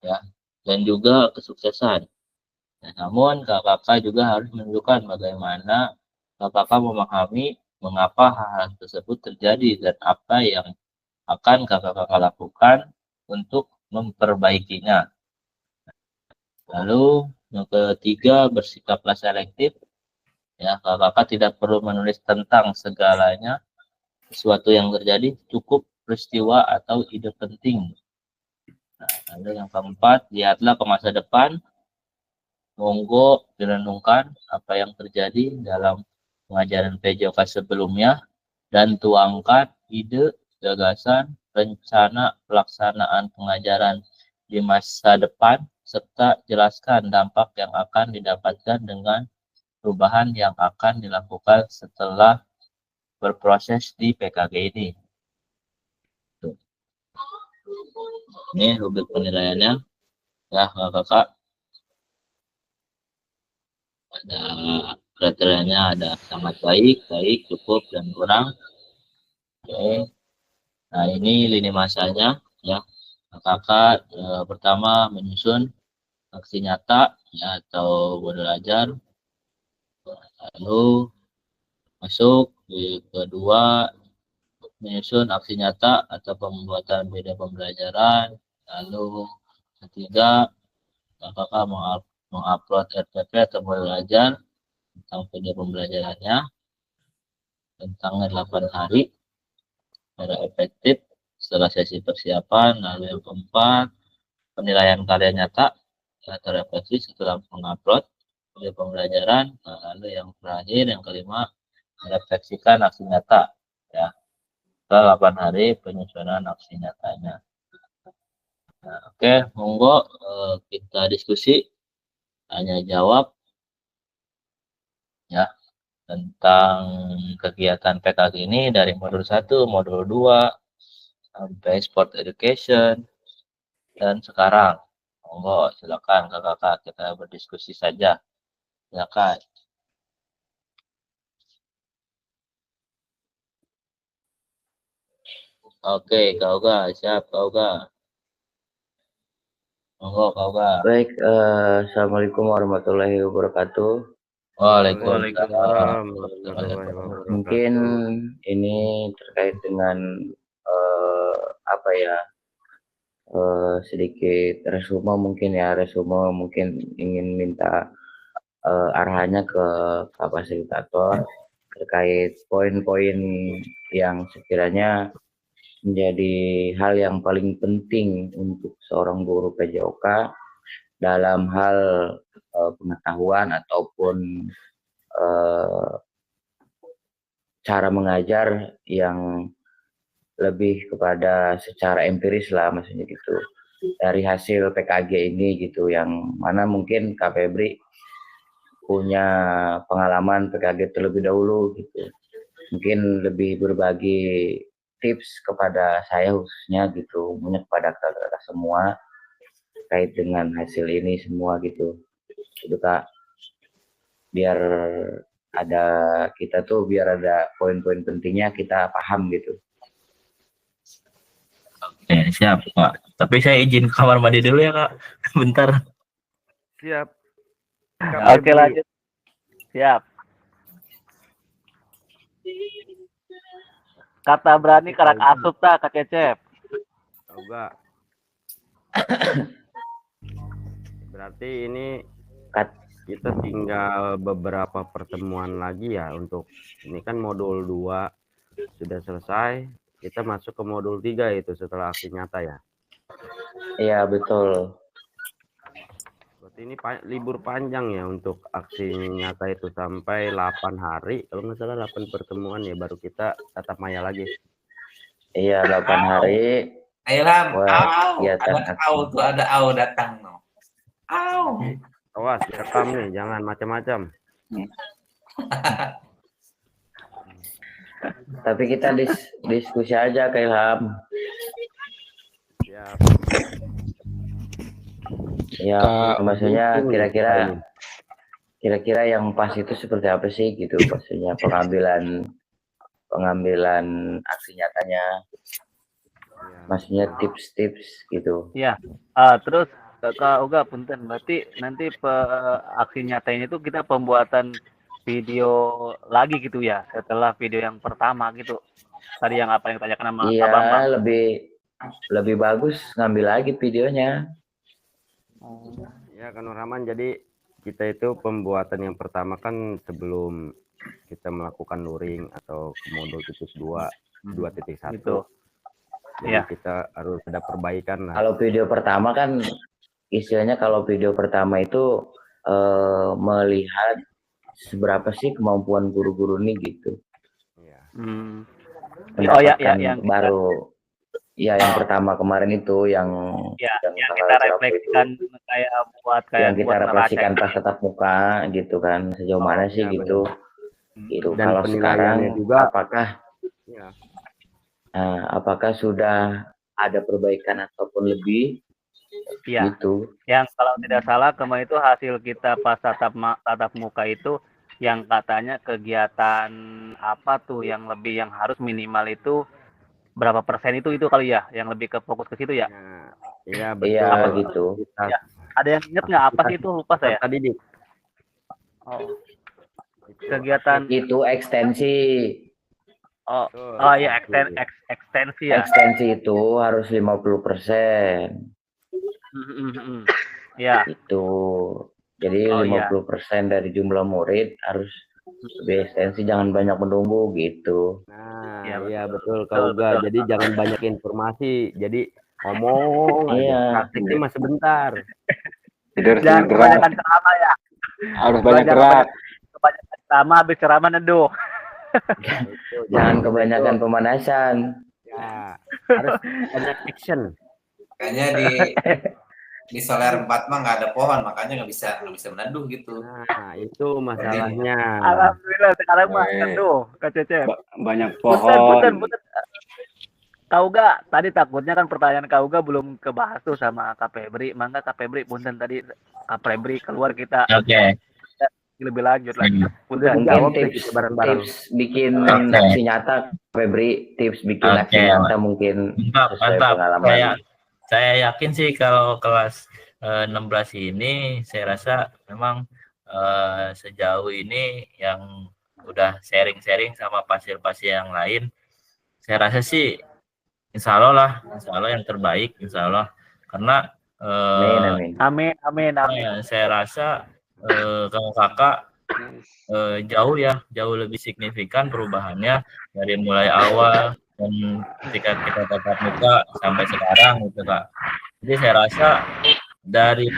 Speaker 2: ya, dan juga kesuksesan. Ya, namun kakak juga harus menunjukkan bagaimana kakak memahami mengapa hal tersebut terjadi dan apa yang akan kakak lakukan untuk memperbaikinya. Lalu yang ketiga, bersikaplah selektif. Ya, kakak tidak perlu menulis tentang segalanya sesuatu yang terjadi, cukup peristiwa atau ide penting. Nah, lalu yang keempat, lihatlah ke masa depan. Monggo direnungkan apa yang terjadi dalam pengajaran PJOK sebelumnya dan tuangkan ide, gagasan, rencana pelaksanaan pengajaran di masa depan, serta jelaskan dampak yang akan didapatkan dengan perubahan yang akan dilakukan setelah berproses di PKG ini. Ini rubrik penilaiannya ya kakak. Ada kriterianya, ada sangat baik, cukup, dan kurang. Oke. Nah, ini lini masanya ya. Kakak pertama menyusun aksi nyata ya, atau modul ajar. Lalu masuk di kedua, menyusun aksi nyata atau pembuatan video pembelajaran. Lalu ketiga, kakak mengupload RPP atau modul ajar tentang video pembelajarannya tentang 8 hari secara efektif setelah sesi persiapan. Lalu yang keempat, penilaian karya nyata atau refleksi setelah mengupload video pembelajaran. Lalu yang terakhir, yang kelima, merefleksikan aksi nyata ya. Setelah 8 hari penyusunan aksi nyatanya. Nah, oke, monggo kita diskusi tanya jawab ya tentang kegiatan PKG ini dari modul 1, modul 2 sampai sport education dan sekarang. Monggo silakan kakak-kakak kita berdiskusi saja. Silakan. Oke, Kak Uga, siap Kak Uga. Monggo Kak Uga.
Speaker 7: Baik, Assalamualaikum warahmatullahi wabarakatuh.
Speaker 2: Waalaikumsalam.
Speaker 7: Mungkin ini terkait dengan apa ya, sedikit resume mungkin ingin minta arahannya ke Pak Fasilitator terkait poin-poin yang sekiranya menjadi hal yang paling penting untuk seorang guru PJOK dalam hal pengetahuan ataupun cara mengajar yang lebih kepada secara empiris lah, maksudnya gitu, dari hasil PKG ini gitu, yang mana mungkin Kak Febri punya pengalaman PKG terlebih dahulu gitu, mungkin lebih berbagi tips kepada saya khususnya gitu, mungkin kepada kakak-kakak semua terkait dengan hasil ini semua gitu Kak, biar ada kita tuh biar ada poin-poin pentingnya kita paham gitu.
Speaker 2: Oke, siap Pak. Tapi saya izin ke kamar mandi dulu ya Kak. Bentar.
Speaker 5: Siap.
Speaker 3: Oke, lanjut. Siap. Kata berani karak asup tak Kak Cecep.
Speaker 5: Enggak. Berarti ini kita tinggal beberapa pertemuan lagi ya, untuk ini kan modul 2 sudah selesai, kita masuk ke modul 3 itu setelah aksi nyata ya.
Speaker 7: Iya betul.
Speaker 5: Berarti ini libur panjang ya untuk aksi nyata itu, sampai 8 hari kalau nggak salah, 8 pertemuan ya, baru kita tatap maya lagi.
Speaker 7: Iya 8 hari.
Speaker 4: Ayo Lam,
Speaker 7: kegiatan
Speaker 4: ada au datang no. Au.
Speaker 5: Awas rekam nih, jangan macam-macam.
Speaker 7: Tapi kita diskusi aja Kak Ilham.
Speaker 5: Siap.
Speaker 7: Ya, maksudnya kira-kira yang pas itu seperti apa sih gitu, maksudnya pengambilan aksi nyatanya, maksudnya tips-tips gitu.
Speaker 3: Iya. Terus Kak Uga, punten, berarti nanti aksi nyata ini tuh kita pembuatan video lagi gitu ya, setelah video yang pertama gitu. Tadi yang apa yang tanyakan sama
Speaker 7: Iya,
Speaker 3: Bambang.
Speaker 7: lebih bagus ngambil lagi videonya.
Speaker 5: Ya kan Rahman, jadi kita itu pembuatan yang pertama kan sebelum kita melakukan luring atau ke modul titik 2.1.
Speaker 3: Gitu.
Speaker 5: Jadi kita harus ada perbaikan lah.
Speaker 7: Kalau video pertama kan istilahnya, kalau video pertama itu melihat seberapa sih kemampuan guru-guru ini gitu.
Speaker 5: Iya.
Speaker 3: Oh ya, yang
Speaker 7: baru yang pertama kemarin itu yang
Speaker 3: kita refleksikan kayak buat
Speaker 7: yang kita refleksikan pas tatap muka gitu kan, sejauh mana sih gitu. Gitu.
Speaker 5: Dan
Speaker 7: Kalau sekarang
Speaker 5: juga
Speaker 7: apakah sudah ada perbaikan ataupun lebih?
Speaker 3: Iya.
Speaker 7: Gitu.
Speaker 3: Yang kalau tidak salah kemarin itu hasil kita pas tatap muka itu yang katanya kegiatan apa tuh yang harus minimal itu berapa persen itu kali ya, yang lebih ke fokus ke situ ya.
Speaker 5: Iya betul.
Speaker 7: Iya gitu.
Speaker 3: Ya. Ada yang ingat nggak apa sih itu, lupa saya.
Speaker 5: Tadi di
Speaker 3: kegiatan
Speaker 7: itu ekstensi.
Speaker 3: Ya ekstensi ya.
Speaker 7: Ekstensi itu harus 50%.
Speaker 3: Ya.
Speaker 7: Itu. Jadi 50% dari jumlah murid harus lebih ekstensi, jangan banyak menunggu gitu.
Speaker 5: Nah, iya betul Kak Uga. Jadi jangan banyak informasi. Jadi ngomong aja. Praktiknya mah sebentar.
Speaker 3: Jangan kebanyakan ceramah ya.
Speaker 8: Harus banyak gerak.
Speaker 3: Kebanyakan ceramah, habis ceramah neduh.
Speaker 7: Jangan kebanyakan pemanasan.
Speaker 5: Ya, harus banyak action.
Speaker 4: Makanya di Soler 4 mah nggak ada pohon, makanya nggak bisa meneduh gitu.
Speaker 5: Nah, itu masalahnya.
Speaker 3: Alhamdulillah sekarang mah
Speaker 8: Eh,
Speaker 3: aduh Kak Cecep.
Speaker 8: banyak
Speaker 3: Punten.
Speaker 8: pohon.
Speaker 3: Kak Uga, tadi takutnya kan pertanyaan Kak Uga belum kebahas tuh sama Kak Febri. Mangga Kak Febri, punten tadi Kak Febri keluar kita
Speaker 2: Oke.
Speaker 3: lebih lanjut lagi.
Speaker 5: Udah
Speaker 7: Mungkin
Speaker 5: dijawab
Speaker 7: tips
Speaker 5: gitu bareng-bareng.
Speaker 7: bikin
Speaker 2: Oke.
Speaker 7: aksi nyata, Febri, tips bikin
Speaker 2: Oke.
Speaker 7: aksi nyata mungkin
Speaker 2: Mantap,
Speaker 7: sesuai
Speaker 2: mantap.
Speaker 7: pengalaman.
Speaker 2: Saya yakin sih kalau kelas 16 ini saya rasa memang sejauh ini yang udah sharing-sharing sama pasir-pasir yang lain, saya rasa sih insya Allah yang terbaik, insya Allah. Karena
Speaker 7: Amin.
Speaker 3: Amin.
Speaker 2: saya rasa kalau kakak jauh lebih signifikan perubahannya dari mulai awal dan ketika kita tatap muka sampai sekarang gitu Kak. Jadi saya rasa dari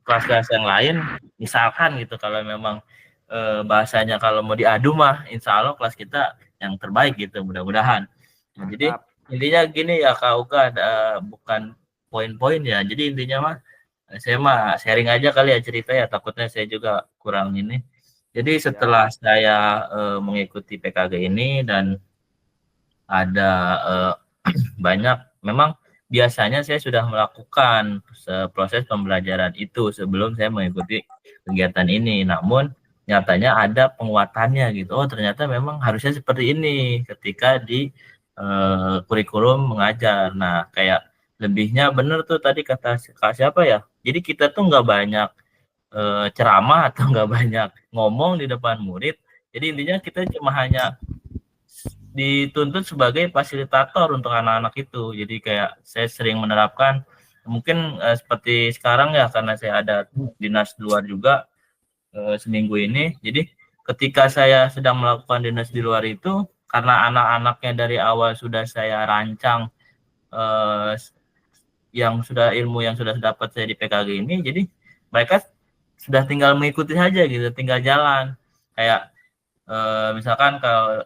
Speaker 2: kelas-kelas yang lain, misalkan gitu kalau memang bahasanya kalau mau diadu mah insya Allah kelas kita yang terbaik gitu, mudah-mudahan. Nah, jadi intinya gini ya Kak Uga, bukan poin-poin ya, jadi intinya mah saya mah sharing aja kali ya cerita ya, takutnya saya juga kurang ini. Jadi setelah saya mengikuti PKG ini dan ada banyak, memang biasanya saya sudah melakukan proses pembelajaran itu sebelum saya mengikuti kegiatan ini. Namun nyatanya ada penguatannya gitu. Oh ternyata memang harusnya seperti ini ketika di kurikulum mengajar. Nah kayak lebihnya bener tuh tadi kata Kak siapa ya. Jadi kita tuh nggak banyak ceramah atau nggak banyak ngomong di depan murid. Jadi intinya kita cuma hanya dituntut sebagai fasilitator untuk anak-anak itu. Jadi kayak saya sering menerapkan mungkin seperti sekarang ya, karena saya ada dinas luar juga seminggu ini. Jadi ketika saya sedang melakukan dinas di luar itu, karena anak-anaknya dari awal sudah saya rancang yang sudah ilmu yang sudah dapat saya di PKG ini, jadi mereka sudah tinggal mengikuti saja gitu, tinggal jalan. Kayak misalkan kalau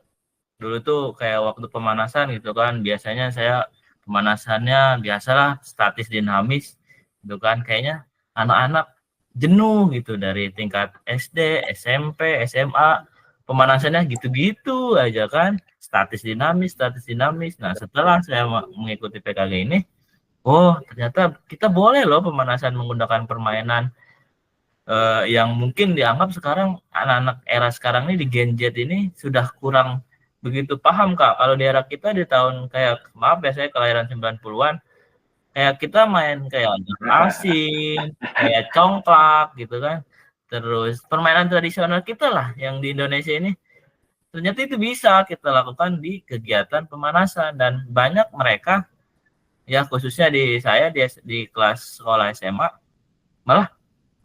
Speaker 2: dulu tuh kayak waktu pemanasan gitu kan, biasanya saya pemanasannya biasalah statis dinamis gitu kan, kayaknya anak-anak jenuh gitu dari tingkat SD, SMP, SMA, pemanasannya gitu-gitu aja kan, statis dinamis. Nah setelah saya mengikuti PKG ini, oh ternyata kita boleh loh pemanasan menggunakan permainan yang mungkin dianggap sekarang anak-anak era sekarang ini di Gen Z ini sudah kurang begitu paham Kak. Kalau di era kita di tahun kayak, maaf ya saya kelahiran 90-an, kayak kita main kayak asin, kayak congklak gitu kan. Terus permainan tradisional kita lah yang di Indonesia ini, ternyata itu bisa kita lakukan di kegiatan pemanasan. Dan banyak mereka, ya khususnya di saya di kelas sekolah SMA, malah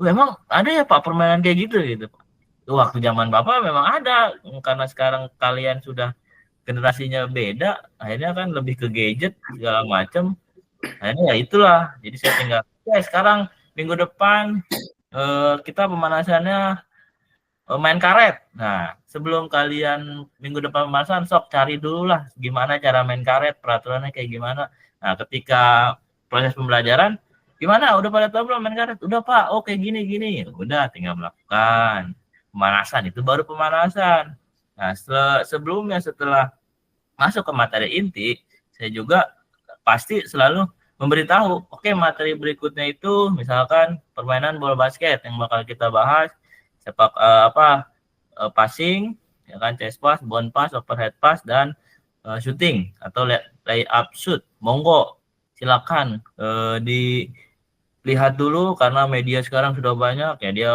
Speaker 2: memang ada ya Pak permainan kayak gitu Pak. Waktu zaman Bapak memang ada, karena sekarang kalian sudah generasinya beda, akhirnya kan lebih ke gadget segala macam. Akhirnya ya itulah. Jadi saya tinggal sekarang minggu depan kita pemanasannya main karet. Nah, sebelum kalian minggu depan pemanasan, sok cari dulu lah gimana cara main karet, peraturannya kayak gimana. Nah, ketika proses pembelajaran, gimana? Udah pada tahu belum main karet? Udah Pak, oke gini. Udah tinggal melakukan pemanasan, itu baru pemanasan. Nah, sebelumnya setelah masuk ke materi inti, saya juga pasti selalu memberitahu, oke materi berikutnya itu misalkan permainan bola basket yang bakal kita bahas, sepak passing, ya kan, chest pass, bound pass, overhead pass, dan shooting atau lay up shoot. Monggo silakan dilihat dulu, karena media sekarang sudah banyak ya, dia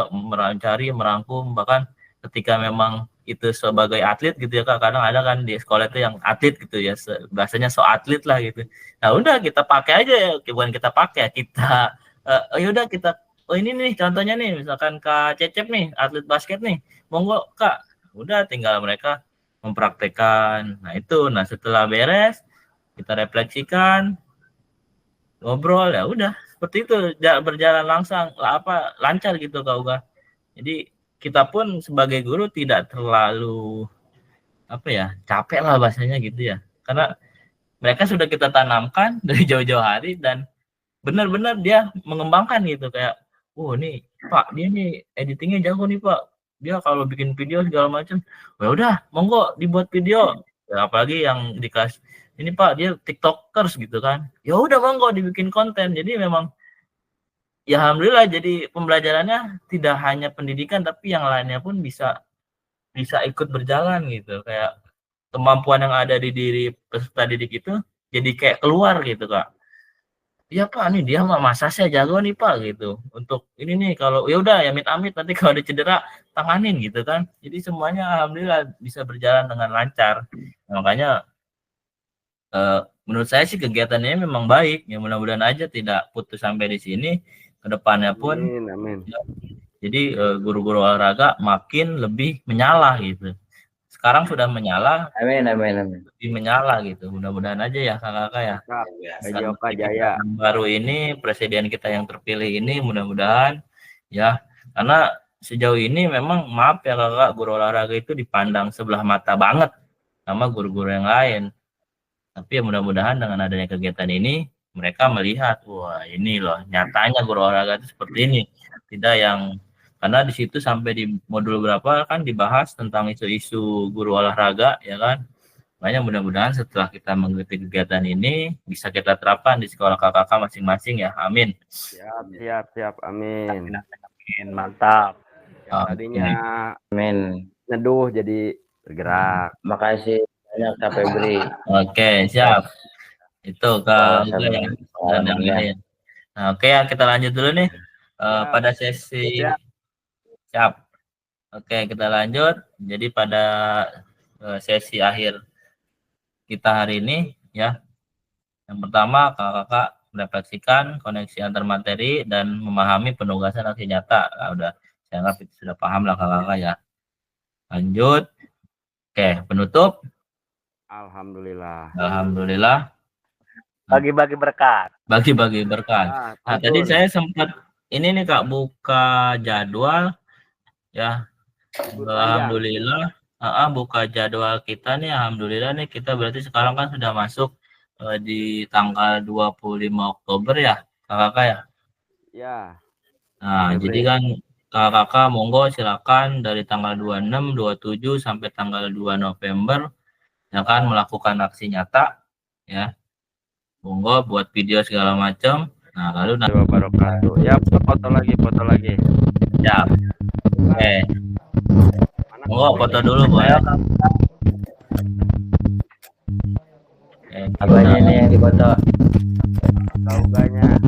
Speaker 2: merangkum, bahkan ketika memang itu sebagai atlet gitu ya Kak, kadang ada kan di sekolah itu yang atlet gitu ya, bahasanya so atlet lah gitu. Nah udah kita pakai aja ya, bukan kita pakai, kita yaudah kita, oh ini nih contohnya nih, misalkan Kak Cecep nih atlet basket nih, monggo Kak, udah tinggal mereka mempraktekkan. Nah itu, nah setelah beres kita refleksikan, ngobrol, ya udah seperti itu, berjalan lancar gitu Kak Uga. Jadi kita pun sebagai guru tidak terlalu apa ya, capek lah bahasanya gitu ya, karena mereka sudah kita tanamkan dari jauh-jauh hari dan benar-benar dia mengembangkan gitu, kayak nih Pak, dia nih editingnya jago nih Pak, dia kalau bikin video segala macam, ya udah monggo dibuat video ya, apalagi yang di kelas ini Pak dia tiktokers gitu kan, ya udah monggo dibikin konten. Jadi memang ya alhamdulillah, jadi pembelajarannya tidak hanya pendidikan tapi yang lainnya pun bisa ikut berjalan gitu, kayak kemampuan yang ada di diri peserta didik itu jadi kayak keluar gitu Kak. Iya Pak, nih dia mah masa saya jago nih Pak gitu. Untuk ini nih, kalau ya udah ya amit-amit nanti kalau ada cedera tanganin gitu kan. Jadi semuanya alhamdulillah bisa berjalan dengan lancar. Nah, makanya menurut saya sih kegiatannya memang baik. Ya mudah-mudahan aja tidak putus sampai di sini. Kedepannya pun
Speaker 5: Amin.
Speaker 2: ya, jadi guru-guru olahraga makin lebih menyala gitu. Sekarang sudah menyala,
Speaker 7: Amin.
Speaker 2: lebih menyala gitu. Mudah-mudahan aja ya kakak-kakak ya.
Speaker 5: PJOK Jaya.
Speaker 2: Yang baru ini, presiden kita yang terpilih ini, mudah-mudahan ya, karena sejauh ini memang maaf ya kakak, guru olahraga itu dipandang sebelah mata banget sama guru-guru yang lain. Tapi ya mudah-mudahan dengan adanya kegiatan ini mereka melihat, wah ini loh nyatanya guru olahraga itu seperti ini, tidak yang, karena di situ sampai di modul berapa kan dibahas tentang isu-isu guru olahraga ya kan. Makanya mudah-mudahan setelah kita mengikuti kegiatan ini bisa kita terapkan di sekolah kakak masing-masing ya. Amin.
Speaker 5: Siap. Amin.
Speaker 3: Mantap.
Speaker 5: Yang tadinya
Speaker 7: Amin.
Speaker 5: neduh jadi bergerak.
Speaker 7: Makasih banyak Kak Febri.
Speaker 2: Oke, siap. Itu Kak Uga ya. Dan yang
Speaker 7: Alhamdulillah.
Speaker 2: lain. Nah, oke ya, kita lanjut dulu nih pada sesi. Siap. Oke, kita lanjut. Jadi pada sesi akhir kita hari ini ya. Yang pertama, kakak-kakak merefleksikan koneksi antar materi dan memahami penugasan aksi nyata. Nah, udah saya anggap itu sudah paham lah kakak-kakak ya. Lanjut. Oke, penutup. Alhamdulillah.
Speaker 3: Bagi-bagi berkat.
Speaker 2: Bagi-bagi berkat. Nah, tadi saya sempat ini nih Kak buka jadwal ya. Alhamdulillah. Buka jadwal kita nih, alhamdulillah nih kita berarti sekarang kan sudah masuk di tanggal 25 Oktober ya, kakak ya.
Speaker 5: Ya.
Speaker 2: Nah, jadi kan kakak monggo silakan dari tanggal 26, 27 sampai tanggal 2 November ya kan melakukan aksi nyata ya. Monggo buat video segala macam. Nah, lalu
Speaker 5: Wabarakatuh. Ya, foto lagi.
Speaker 2: Ya. Oke. Monggo foto dulu, Boy.
Speaker 7: Apanya nih yang difoto?
Speaker 5: Tauganya.